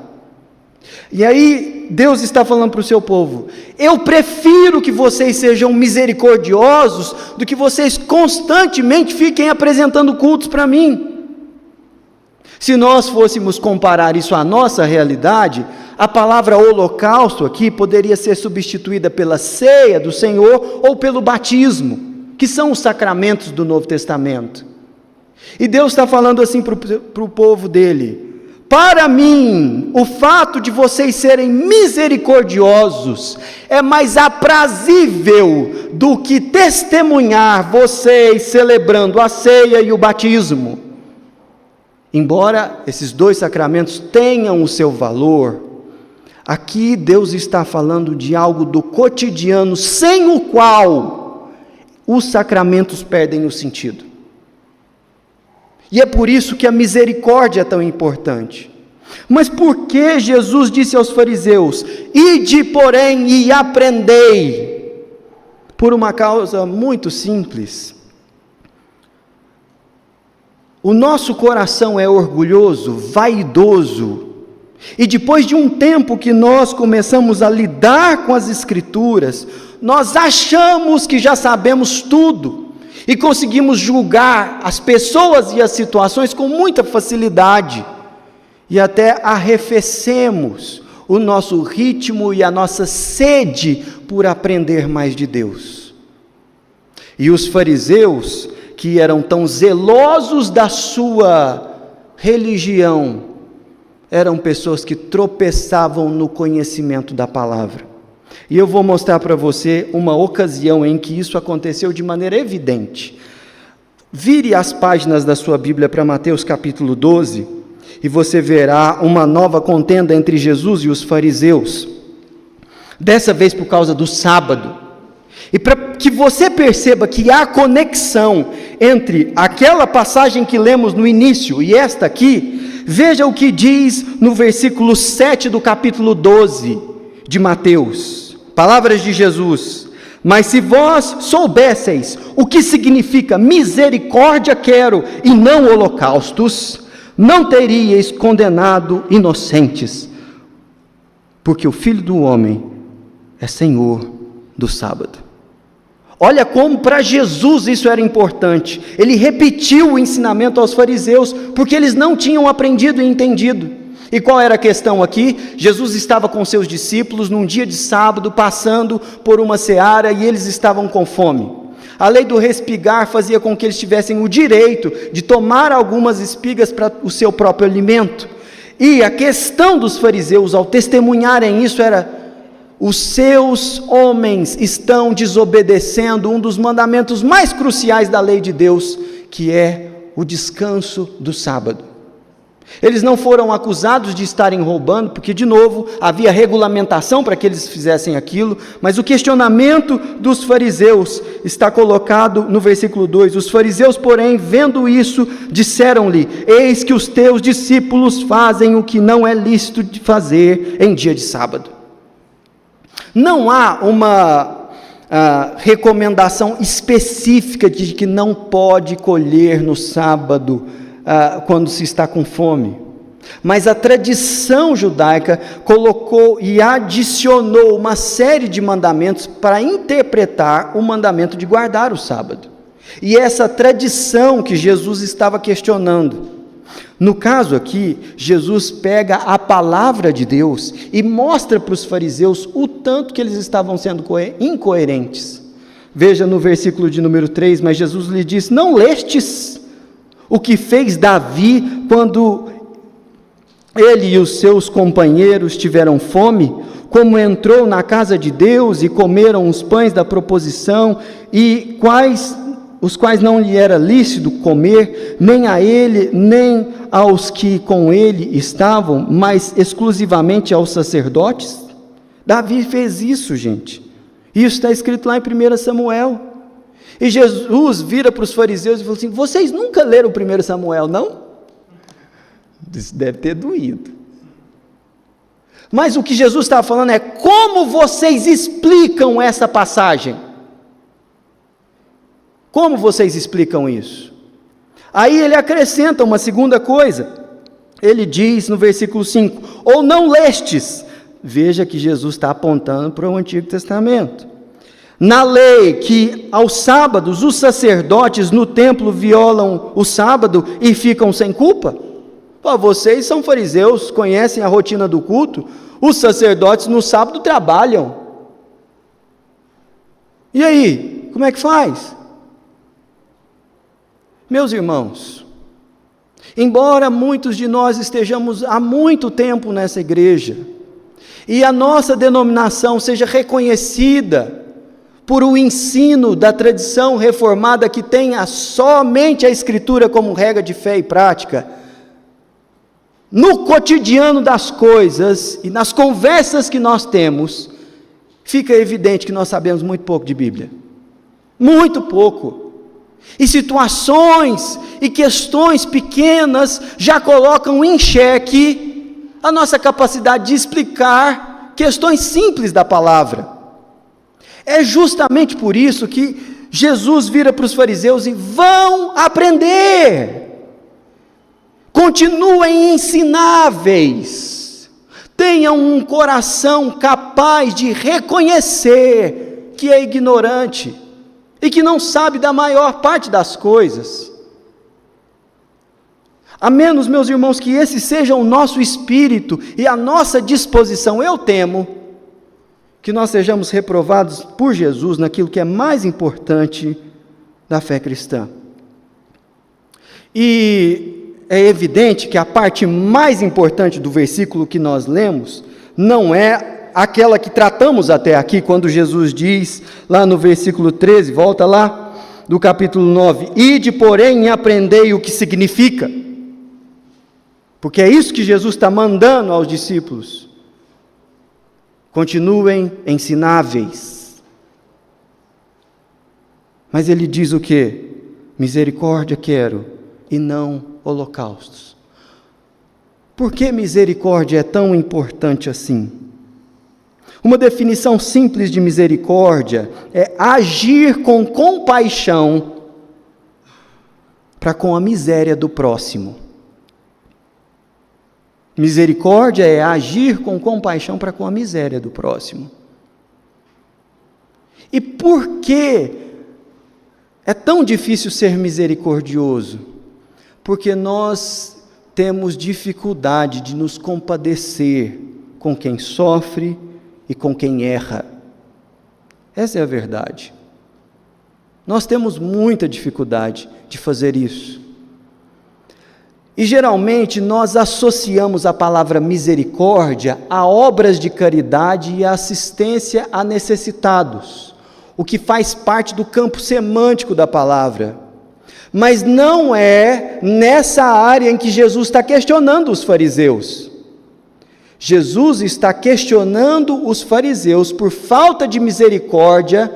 E aí Deus está falando para o seu povo: eu prefiro que vocês sejam misericordiosos do que vocês constantemente fiquem apresentando cultos para mim. Se nós fôssemos comparar isso à nossa realidade, a palavra holocausto aqui poderia ser substituída pela ceia do Senhor ou pelo batismo, que são os sacramentos do Novo Testamento. E Deus está falando assim para o povo dele: para mim, o fato de vocês serem misericordiosos é mais aprazível do que testemunhar vocês celebrando a ceia e o batismo. Embora esses dois sacramentos tenham o seu valor, aqui Deus está falando de algo do cotidiano, sem o qual os sacramentos perdem o sentido. E é por isso que a misericórdia é tão importante. Mas por que Jesus disse aos fariseus: ide, porém, e aprendei? Por uma causa muito simples. O nosso coração é orgulhoso, vaidoso, e depois de um tempo que nós começamos a lidar com as Escrituras, nós achamos que já sabemos tudo, e conseguimos julgar as pessoas e as situações com muita facilidade, e até arrefecemos o nosso ritmo e a nossa sede por aprender mais de Deus. E os fariseus, que eram tão zelosos da sua religião, eram pessoas que tropeçavam no conhecimento da palavra. E eu vou mostrar para você uma ocasião em que isso aconteceu de maneira evidente. Vire as páginas da sua Bíblia para Mateus capítulo 12, e você verá uma nova contenda entre Jesus e os fariseus, dessa vez por causa do sábado. E para que você perceba que há conexão entre aquela passagem que lemos no início e esta aqui, veja o que diz no versículo 7 do capítulo 12 de Mateus. Palavras de Jesus: mas se vós soubesseis o que significa misericórdia quero e não holocaustos, não teríeis condenado inocentes, porque o Filho do Homem é Senhor do sábado. Olha como para Jesus isso era importante. Ele repetiu o ensinamento aos fariseus, porque eles não tinham aprendido e entendido. E qual era a questão aqui? Jesus estava com seus discípulos num dia de sábado, passando por uma seara, e eles estavam com fome. A lei do respigar fazia com que eles tivessem o direito de tomar algumas espigas para o seu próprio alimento. E a questão dos fariseus ao testemunharem isso era: os seus homens estão desobedecendo um dos mandamentos mais cruciais da lei de Deus, que é o descanso do sábado. Eles não foram acusados de estarem roubando, porque de novo havia regulamentação para que eles fizessem aquilo, mas o questionamento dos fariseus está colocado no versículo 2. Os fariseus, porém, vendo isso, disseram-lhe: eis que os teus discípulos fazem o que não é lícito de fazer em dia de sábado. Não há uma recomendação específica de que não pode colher no sábado quando se está com fome, mas a tradição judaica colocou e adicionou uma série de mandamentos para interpretar o mandamento de guardar o sábado. E essa tradição que Jesus estava questionando. No caso aqui, Jesus pega a palavra de Deus e mostra para os fariseus o tanto que eles estavam sendo incoerentes. Veja no versículo de número 3, mas Jesus lhe disse: não lestes o que fez Davi quando ele e os seus companheiros tiveram fome, como entrou na casa de Deus e comeram os pães da proposição, e os quais não lhe era lícito comer, nem a ele, nem aos que com ele estavam, mas exclusivamente aos sacerdotes? Davi fez isso, gente. Isso está escrito lá em 1 Samuel. E Jesus vira para os fariseus e fala assim: vocês nunca leram 1 Samuel, não? Isso deve ter doído. Mas o que Jesus estava falando é: como vocês explicam essa passagem? Como vocês explicam isso? Aí ele acrescenta uma segunda coisa. Ele diz no versículo 5: ou não lestes? Veja que Jesus está apontando para o Antigo Testamento. Na lei que aos sábados os sacerdotes no templo violam o sábado e ficam sem culpa? Pô, vocês são fariseus, conhecem a rotina do culto. Os sacerdotes no sábado trabalham. E aí, como é que faz? Meus irmãos, embora muitos de nós estejamos há muito tempo nessa igreja, e a nossa denominação seja reconhecida por o ensino da tradição reformada que tenha somente a Escritura como regra de fé e prática, no cotidiano das coisas e nas conversas que nós temos, fica evidente que nós sabemos muito pouco de Bíblia. Muito pouco. E situações e questões pequenas já colocam em xeque a nossa capacidade de explicar questões simples da palavra. É justamente por isso que Jesus vira para os fariseus e: vão aprender. Continuem ensináveis, tenham um coração capaz de reconhecer que é ignorante e que não sabe da maior parte das coisas. A menos, meus irmãos, que esse seja o nosso espírito e a nossa disposição, eu temo que nós sejamos reprovados por Jesus naquilo que é mais importante da fé cristã. E é evidente que a parte mais importante do versículo que nós lemos não é aquela que tratamos até aqui, quando Jesus diz, lá no versículo 13, volta lá, do capítulo 9, ide, porém, e aprendei o que significa, porque é isso que Jesus está mandando aos discípulos. Continuem ensináveis. Mas ele diz o quê? Misericórdia quero, e não holocaustos. Por que misericórdia é tão importante assim? Uma definição simples de misericórdia é agir com compaixão para com a miséria do próximo. Misericórdia é agir com compaixão para com a miséria do próximo. E por que é tão difícil ser misericordioso? Porque nós temos dificuldade de nos compadecer com quem sofre e com quem erra. Essa é a verdade. Nós temos muita dificuldade de fazer isso. E geralmente nós associamos a palavra misericórdia a obras de caridade e assistência a necessitados, o que faz parte do campo semântico da palavra. Mas não é nessa área em que Jesus está questionando os fariseus. Jesus está questionando os fariseus por falta de misericórdia,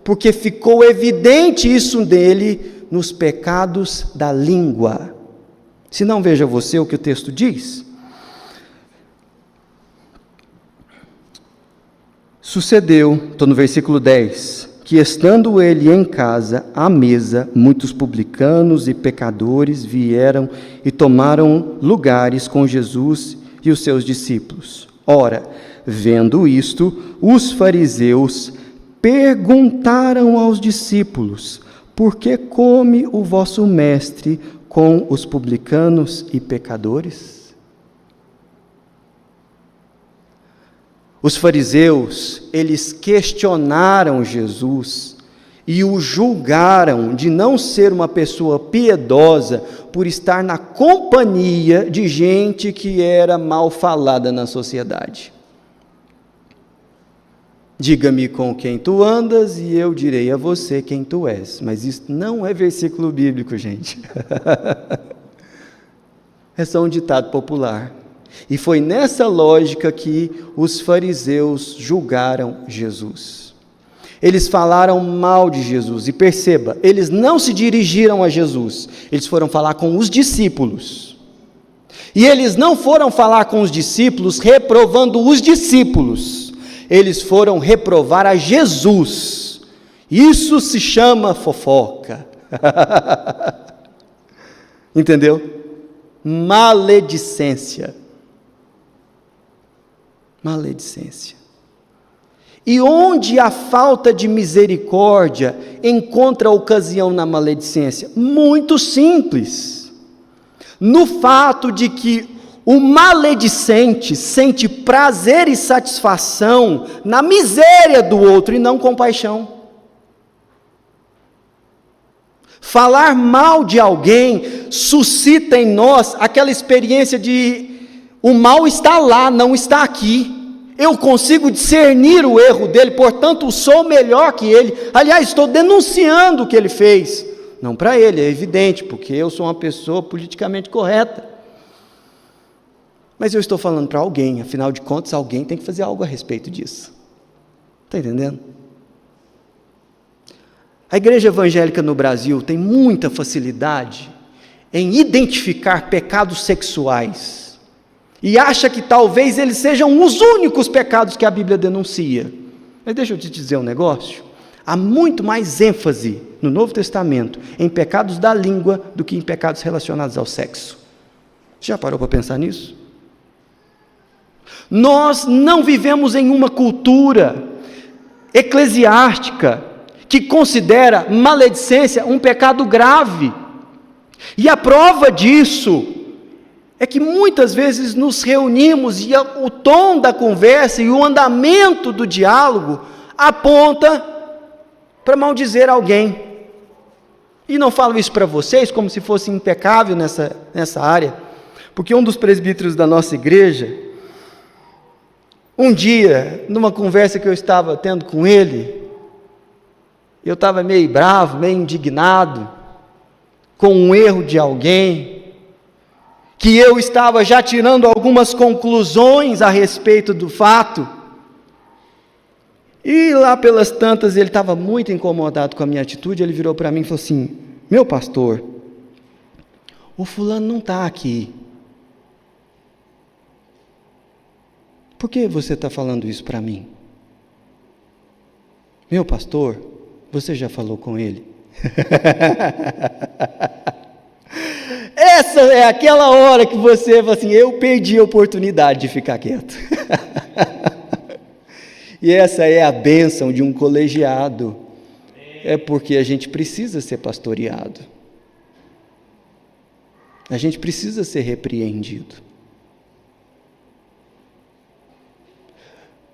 porque ficou evidente isso nele nos pecados da língua. Se não, veja você o que o texto diz. Sucedeu, estou no versículo 10, que estando ele em casa, à mesa, muitos publicanos e pecadores vieram e tomaram lugares com Jesus e os seus discípulos. Ora, vendo isto, os fariseus perguntaram aos discípulos: por que come o vosso mestre com os publicanos e pecadores? Os fariseus, eles questionaram Jesus e o julgaram de não ser uma pessoa piedosa por estar na companhia de gente que era mal falada na sociedade. Diga-me com quem tu andas e eu direi a você quem tu és. Mas isso não é versículo bíblico, gente. É só um ditado popular. E foi nessa lógica que os fariseus julgaram Jesus. Eles falaram mal de Jesus. E perceba, eles não se dirigiram a Jesus. Eles foram falar com os discípulos. E eles não foram falar com os discípulos reprovando os discípulos. Eles foram reprovar a Jesus. Isso se chama fofoca. Entendeu? Maledicência. Maledicência. E onde a falta de misericórdia encontra ocasião na maledicência? Muito simples. No fato de que o maledicente sente prazer e satisfação na miséria do outro e não compaixão. Falar mal de alguém suscita em nós aquela experiência de o mal está lá, não está aqui. Eu consigo discernir o erro dele, portanto sou melhor que ele. Aliás, estou denunciando o que ele fez. Não para ele, é evidente, porque eu sou uma pessoa politicamente correta. Mas eu estou falando para alguém, afinal de contas, alguém tem que fazer algo a respeito disso. Está entendendo? A igreja evangélica no Brasil tem muita facilidade em identificar pecados sexuais e acha que talvez eles sejam os únicos pecados que a Bíblia denuncia. Mas deixa eu te dizer um negócio. Há muito mais ênfase no Novo Testamento em pecados da língua do que em pecados relacionados ao sexo. Já parou para pensar nisso? Nós não vivemos em uma cultura eclesiástica que considera maledicência um pecado grave. E a prova disso é que muitas vezes nos reunimos e o tom da conversa e o andamento do diálogo aponta para maldizer alguém. E não falo isso para vocês como se fosse impecável nessa área, porque um dos presbíteros da nossa igreja, um dia, numa conversa que eu estava tendo com ele, eu estava meio bravo, meio indignado, com um erro de alguém, que eu estava já tirando algumas conclusões a respeito do fato, e lá pelas tantas ele estava muito incomodado com a minha atitude, ele virou para mim e falou assim: meu pastor, o fulano não está aqui. Por que você está falando isso para mim? Meu pastor, você já falou com ele? Essa é aquela hora que você fala assim: eu perdi a oportunidade de ficar quieto. E essa é a bênção de um colegiado. É porque a gente precisa ser pastoreado. A gente precisa ser repreendido.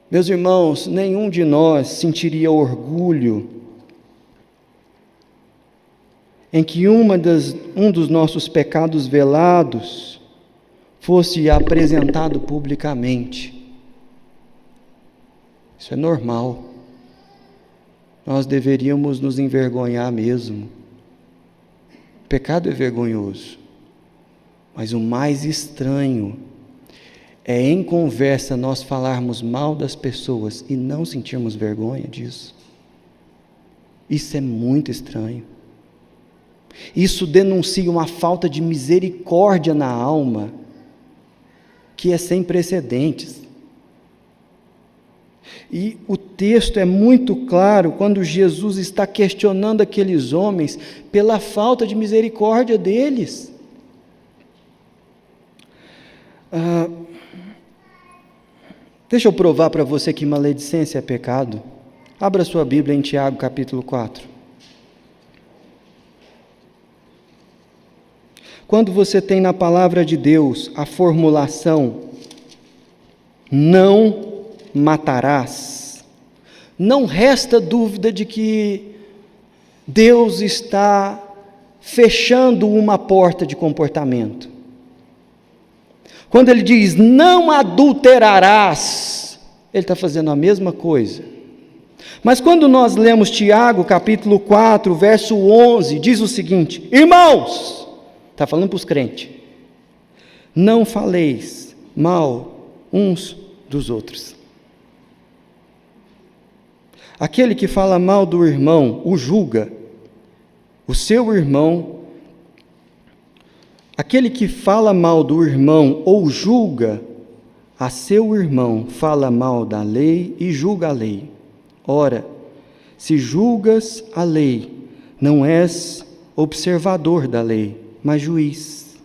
Meus irmãos, nenhum de nós sentiria orgulho em que um dos nossos pecados velados fosse apresentado publicamente. Isso é normal. Nós deveríamos nos envergonhar mesmo. O pecado é vergonhoso, mas o mais estranho é em conversa nós falarmos mal das pessoas e não sentirmos vergonha disso. Isso é muito estranho. Isso denuncia uma falta de misericórdia na alma que é sem precedentes. E o texto é muito claro quando Jesus está questionando aqueles homens pela falta de misericórdia deles. Deixa eu provar para você que maledicência é pecado. Abra sua Bíblia em Tiago capítulo 4. Quando você tem na palavra de Deus a formulação não matarás, não resta dúvida de que Deus está fechando uma porta de comportamento. Quando ele diz não adulterarás, ele está fazendo a mesma coisa. Mas quando nós lemos Tiago, capítulo 4, verso 11, diz o seguinte: irmãos, está falando para os crentes, não faleis mal uns dos outros. Aquele que fala mal do irmão, o julga, o seu irmão. Aquele que fala mal do irmão ou julga a seu irmão, fala mal da lei e julga a lei. Ora, se julgas a lei, não és observador da lei, mas juiz.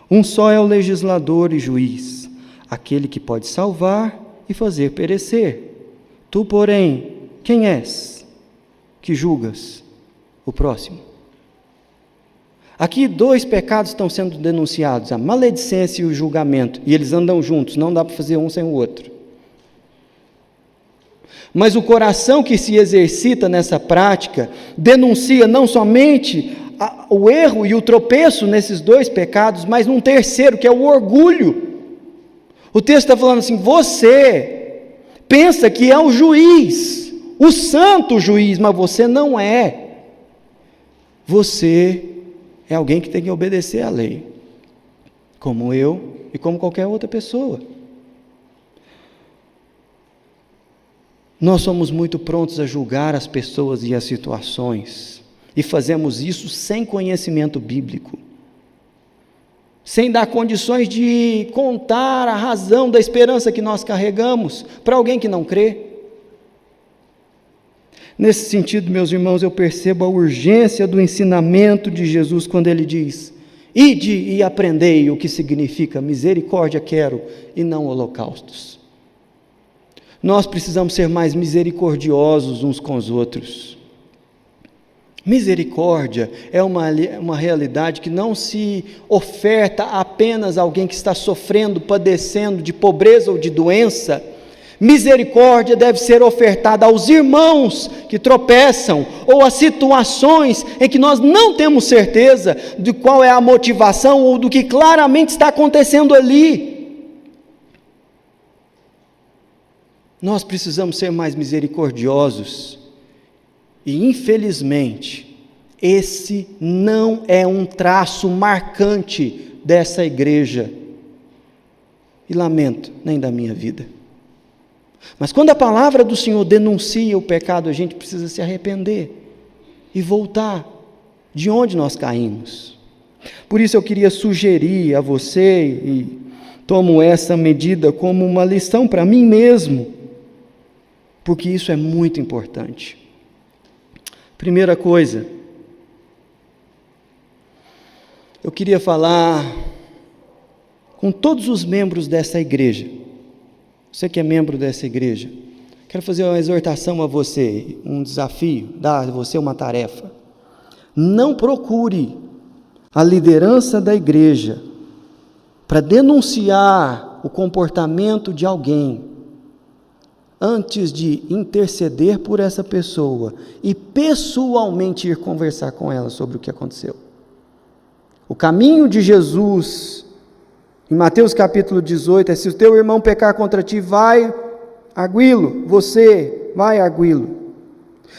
Um só é o legislador e juiz, aquele que pode salvar e fazer perecer. Tu, porém, quem és que julgas o próximo? Aqui 2 pecados estão sendo denunciados, a maledicência e o julgamento, e eles andam juntos, não dá para fazer um sem o outro. Mas o coração que se exercita nessa prática, denuncia não somente o erro e o tropeço nesses 2 pecados, mas num terceiro, que é o orgulho. O texto está falando assim: você pensa que é o juiz, o santo juiz, mas você não é. Você é alguém que tem que obedecer à lei, como eu e como qualquer outra pessoa. Nós somos muito prontos a julgar as pessoas e as situações, e fazemos isso sem conhecimento bíblico, sem dar condições de contar a razão da esperança que nós carregamos para alguém que não crê. Nesse sentido, meus irmãos, eu percebo a urgência do ensinamento de Jesus quando ele diz: ide e aprendei o que significa misericórdia quero e não holocaustos. Nós precisamos ser mais misericordiosos uns com os outros. Misericórdia é uma realidade que não se oferta apenas a alguém que está sofrendo, padecendo de pobreza ou de doença. Misericórdia deve ser ofertada aos irmãos que tropeçam, ou a situações em que nós não temos certeza de qual é a motivação ou do que claramente está acontecendo ali. Nós precisamos ser mais misericordiosos, e infelizmente, esse não é um traço marcante dessa igreja, e lamento, nem da minha vida. Mas quando a palavra do Senhor denuncia o pecado, a gente precisa se arrepender e voltar de onde nós caímos. Por isso eu queria sugerir a você, e tomo essa medida como uma lição para mim mesmo, porque isso é muito importante. Primeira coisa, eu queria falar com todos os membros dessa igreja. Você que é membro dessa igreja, quero fazer uma exortação a você, um desafio, dar a você uma tarefa. Não procure a liderança da igreja para denunciar o comportamento de alguém, antes de interceder por essa pessoa e pessoalmente ir conversar com ela sobre o que aconteceu. O caminho de Jesus, em Mateus capítulo 18, é: se o teu irmão pecar contra ti, vai arguí-lo, você vai arguí-lo.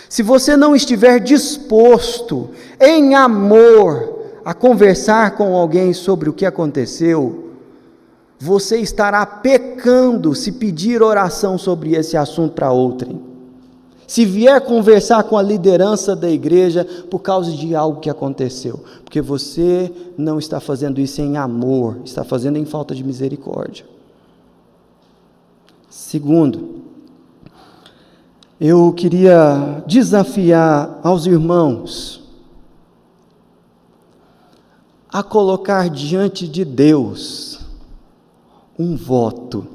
Se você não estiver disposto, em amor, a conversar com alguém sobre o que aconteceu, você estará pecando se pedir oração sobre esse assunto para outrem. Se vier conversar com a liderança da igreja por causa de algo que aconteceu, porque você não está fazendo isso em amor, está fazendo em falta de misericórdia. Segundo, eu queria desafiar aos irmãos a colocar diante de Deus um voto.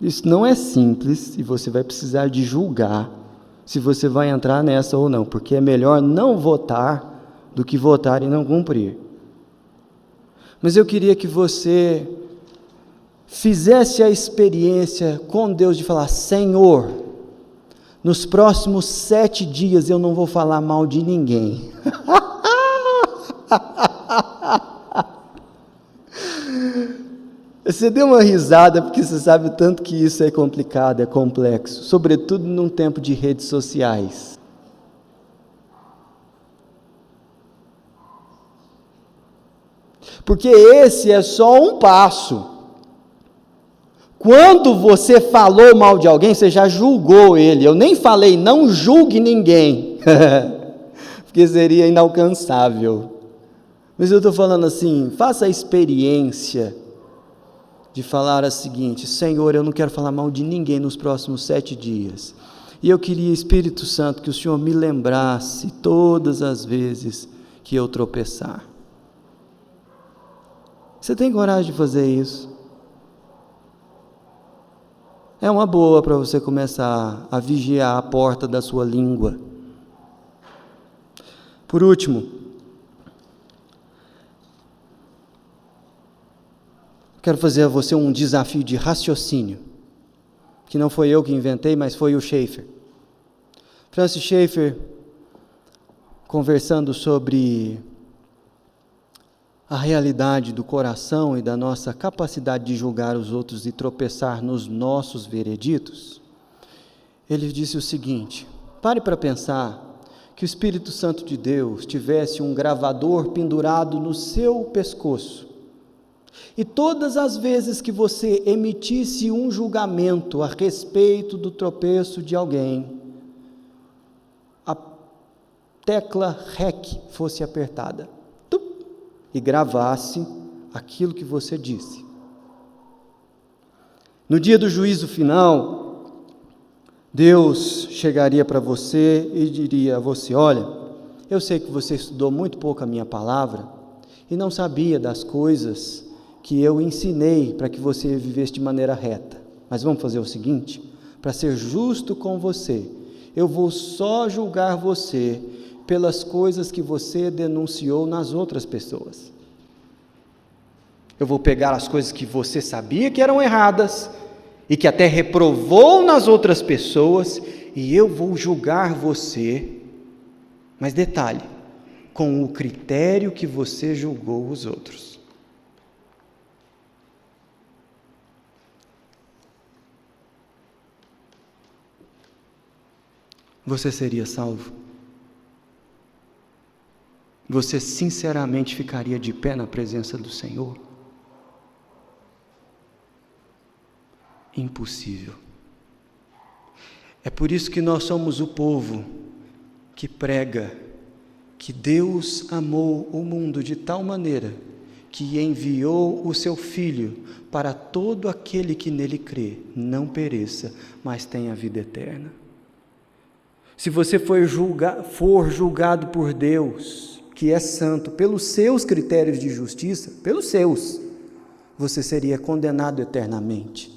Isso não é simples e você vai precisar de julgar se você vai entrar nessa ou não, porque é melhor não votar do que votar e não cumprir. Mas eu queria que você fizesse a experiência com Deus de falar: Senhor, nos próximos 7 dias eu não vou falar mal de ninguém. Você deu uma risada porque você sabe o tanto que isso é complicado, é complexo, sobretudo num tempo de redes sociais. Porque esse é só um passo. Quando você falou mal de alguém, você já julgou ele. Eu nem falei, não julgue ninguém, porque seria inalcançável. Mas eu estou falando assim, faça a experiência de falar o seguinte: Senhor, eu não quero falar mal de ninguém nos próximos 7 dias. E eu queria, Espírito Santo, que o Senhor me lembrasse todas as vezes que eu tropeçar. Você tem coragem de fazer isso? É uma boa para você começar a vigiar a porta da sua língua. Por último, quero fazer a você um desafio de raciocínio, que não foi eu que inventei, mas foi o Schaeffer. Francis Schaeffer, conversando sobre a realidade do coração e da nossa capacidade de julgar os outros e tropeçar nos nossos vereditos, ele disse o seguinte: pare para pensar que o Espírito Santo de Deus tivesse um gravador pendurado no seu pescoço, e todas as vezes que você emitisse um julgamento a respeito do tropeço de alguém, a tecla REC fosse apertada e gravasse aquilo que você disse. No dia do juízo final, Deus chegaria para você e diria a você: olha, eu sei que você estudou muito pouco a minha palavra e não sabia das coisas que eu ensinei para que você vivesse de maneira reta, mas vamos fazer o seguinte, para ser justo com você, eu vou só julgar você pelas coisas que você denunciou nas outras pessoas. Eu vou pegar as coisas que você sabia que eram erradas e que até reprovou nas outras pessoas, e eu vou julgar você, mas detalhe, com o critério que você julgou os outros. Você seria salvo? Você sinceramente ficaria de pé na presença do Senhor? Impossível. É por isso que nós somos o povo que prega que Deus amou o mundo de tal maneira que enviou o seu Filho para todo aquele que nele crê, não pereça, mas tenha vida eterna. Se você for julgado por Deus, que é santo, pelos seus critérios de justiça, pelos seus, você seria condenado eternamente.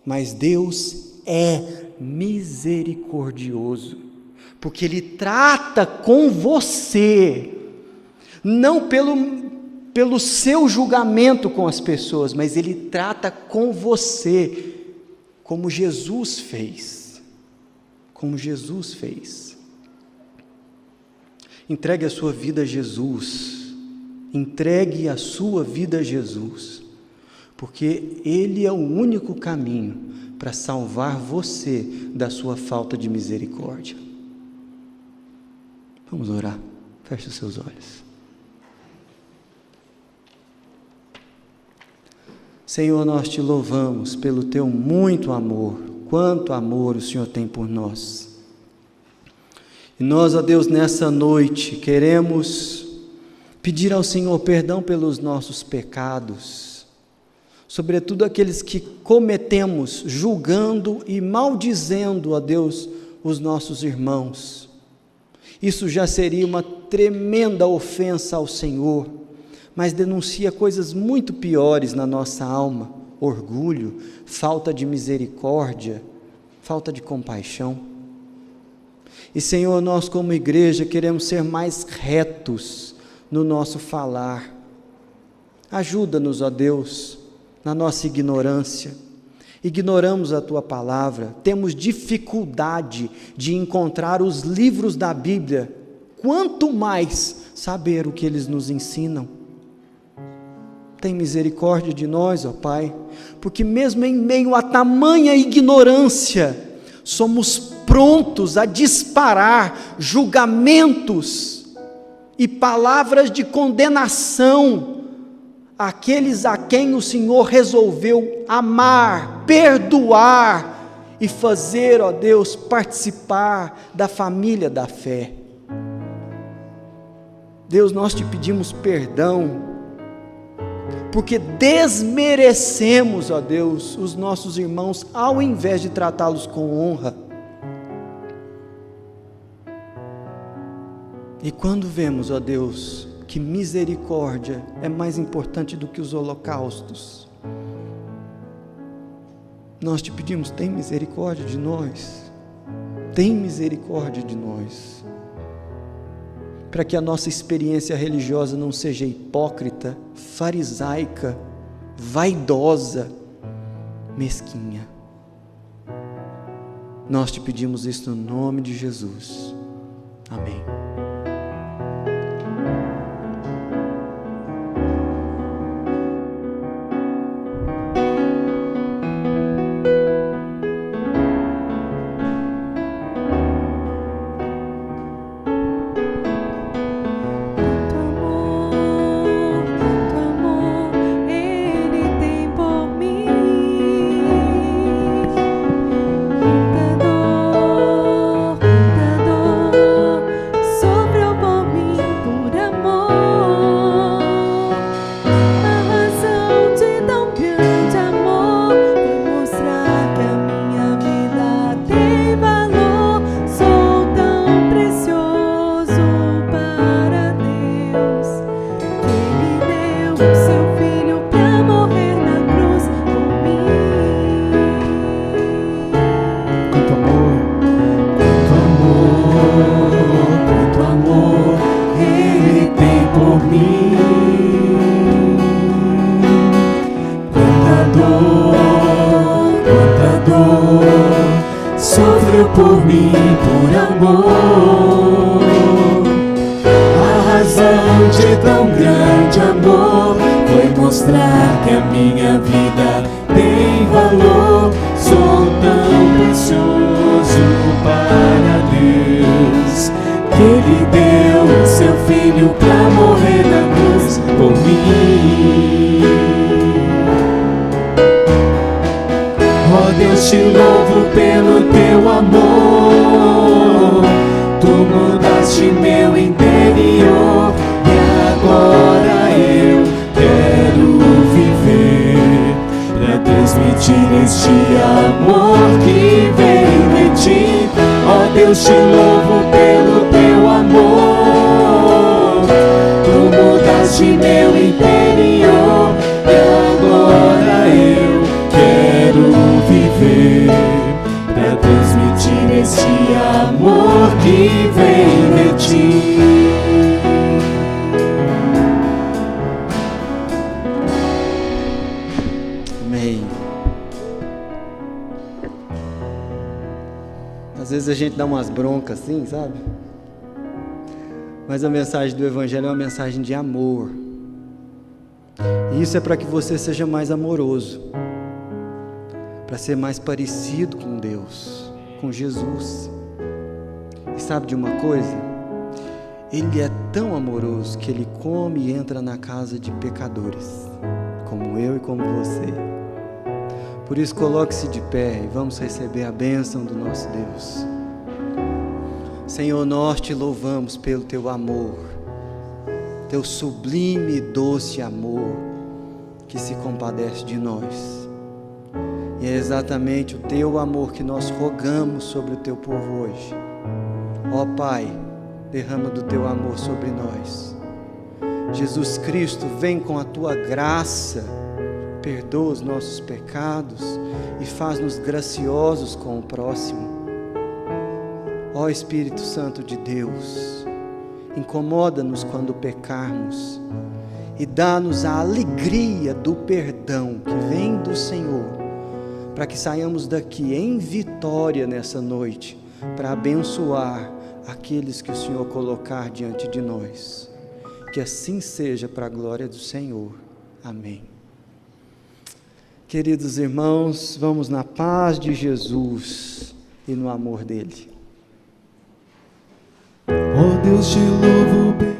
Mas Deus é misericordioso, porque Ele trata com você, não pelo seu julgamento com as pessoas, mas Ele trata com você, como Jesus fez. Como Jesus fez. Entregue a sua vida a Jesus, entregue a sua vida a Jesus, porque Ele é o único caminho para salvar você da sua falta de misericórdia. Vamos orar, feche os seus olhos. Senhor, nós te louvamos pelo teu muito amor, quanto amor o Senhor tem por nós. E nós, ó Deus, nessa noite, queremos pedir ao Senhor perdão pelos nossos pecados, sobretudo aqueles que cometemos julgando e maldizendo, ó Deus, os nossos irmãos. Isso já seria uma tremenda ofensa ao Senhor, mas denuncia coisas muito piores na nossa alma: orgulho, falta de misericórdia, falta de compaixão. E, Senhor, nós como igreja queremos ser mais retos no nosso falar. Ajuda-nos, ó Deus, na nossa ignorância. Ignoramos a Tua palavra, temos dificuldade de encontrar os livros da Bíblia, quanto mais saber o que eles nos ensinam. Tem misericórdia de nós, ó Pai, porque mesmo em meio a tamanha ignorância, somos prontos a disparar julgamentos e palavras de condenação àqueles a quem o Senhor resolveu amar, perdoar e fazer, ó Deus, participar da família da fé. Deus, nós te pedimos perdão, porque desmerecemos, ó Deus, os nossos irmãos, ao invés de tratá-los com honra. E quando vemos, ó Deus, que misericórdia é mais importante do que os holocaustos, nós te pedimos, tem misericórdia de nós, tem misericórdia de nós, para que a nossa experiência religiosa não seja hipócrita, farisaica, vaidosa, mesquinha. Nós te pedimos isso no nome de Jesus. Amém. Sofreu por mim, por amor. A razão de tão grande amor foi mostrar que a minha vida tem valor. Sou tão precioso para Deus, que Ele deu o seu Filho pra morrer na cruz por mim. Ó Deus, te louvo pelo teu amor. Tu mudaste meu interior e agora eu quero viver pra transmitir este amor que vem de ti. Ó Deus, te louvo pelo teu amor. Tu mudaste meu interior e agora eu quero viver para transmitir este amor que vem de ti. Amém. Às vezes a gente dá umas broncas assim, sabe? Mas a mensagem do Evangelho é uma mensagem de amor. E isso é para que você seja mais amoroso, para ser mais parecido com Deus, com Jesus. E sabe de uma coisa? Ele é tão amoroso que Ele come e entra na casa de pecadores, como eu e como você. Por isso, coloque-se de pé e vamos receber a bênção do nosso Deus. Senhor, nós te louvamos pelo teu amor, teu sublime e doce amor que se compadece de nós. E é exatamente o teu amor que nós rogamos sobre o teu povo hoje. Ó Pai, derrama do teu amor sobre nós. Jesus Cristo, vem com a tua graça, perdoa os nossos pecados e faz-nos graciosos com o próximo. Ó Espírito Santo de Deus, incomoda-nos quando pecarmos e dá-nos a alegria do perdão que vem do Senhor, para que saiamos daqui em vitória nessa noite, para abençoar aqueles que o Senhor colocar diante de nós. Que assim seja, para a glória do Senhor. Amém. Queridos irmãos, vamos na paz de Jesus e no amor dele. Oh Deus, te louvo bem.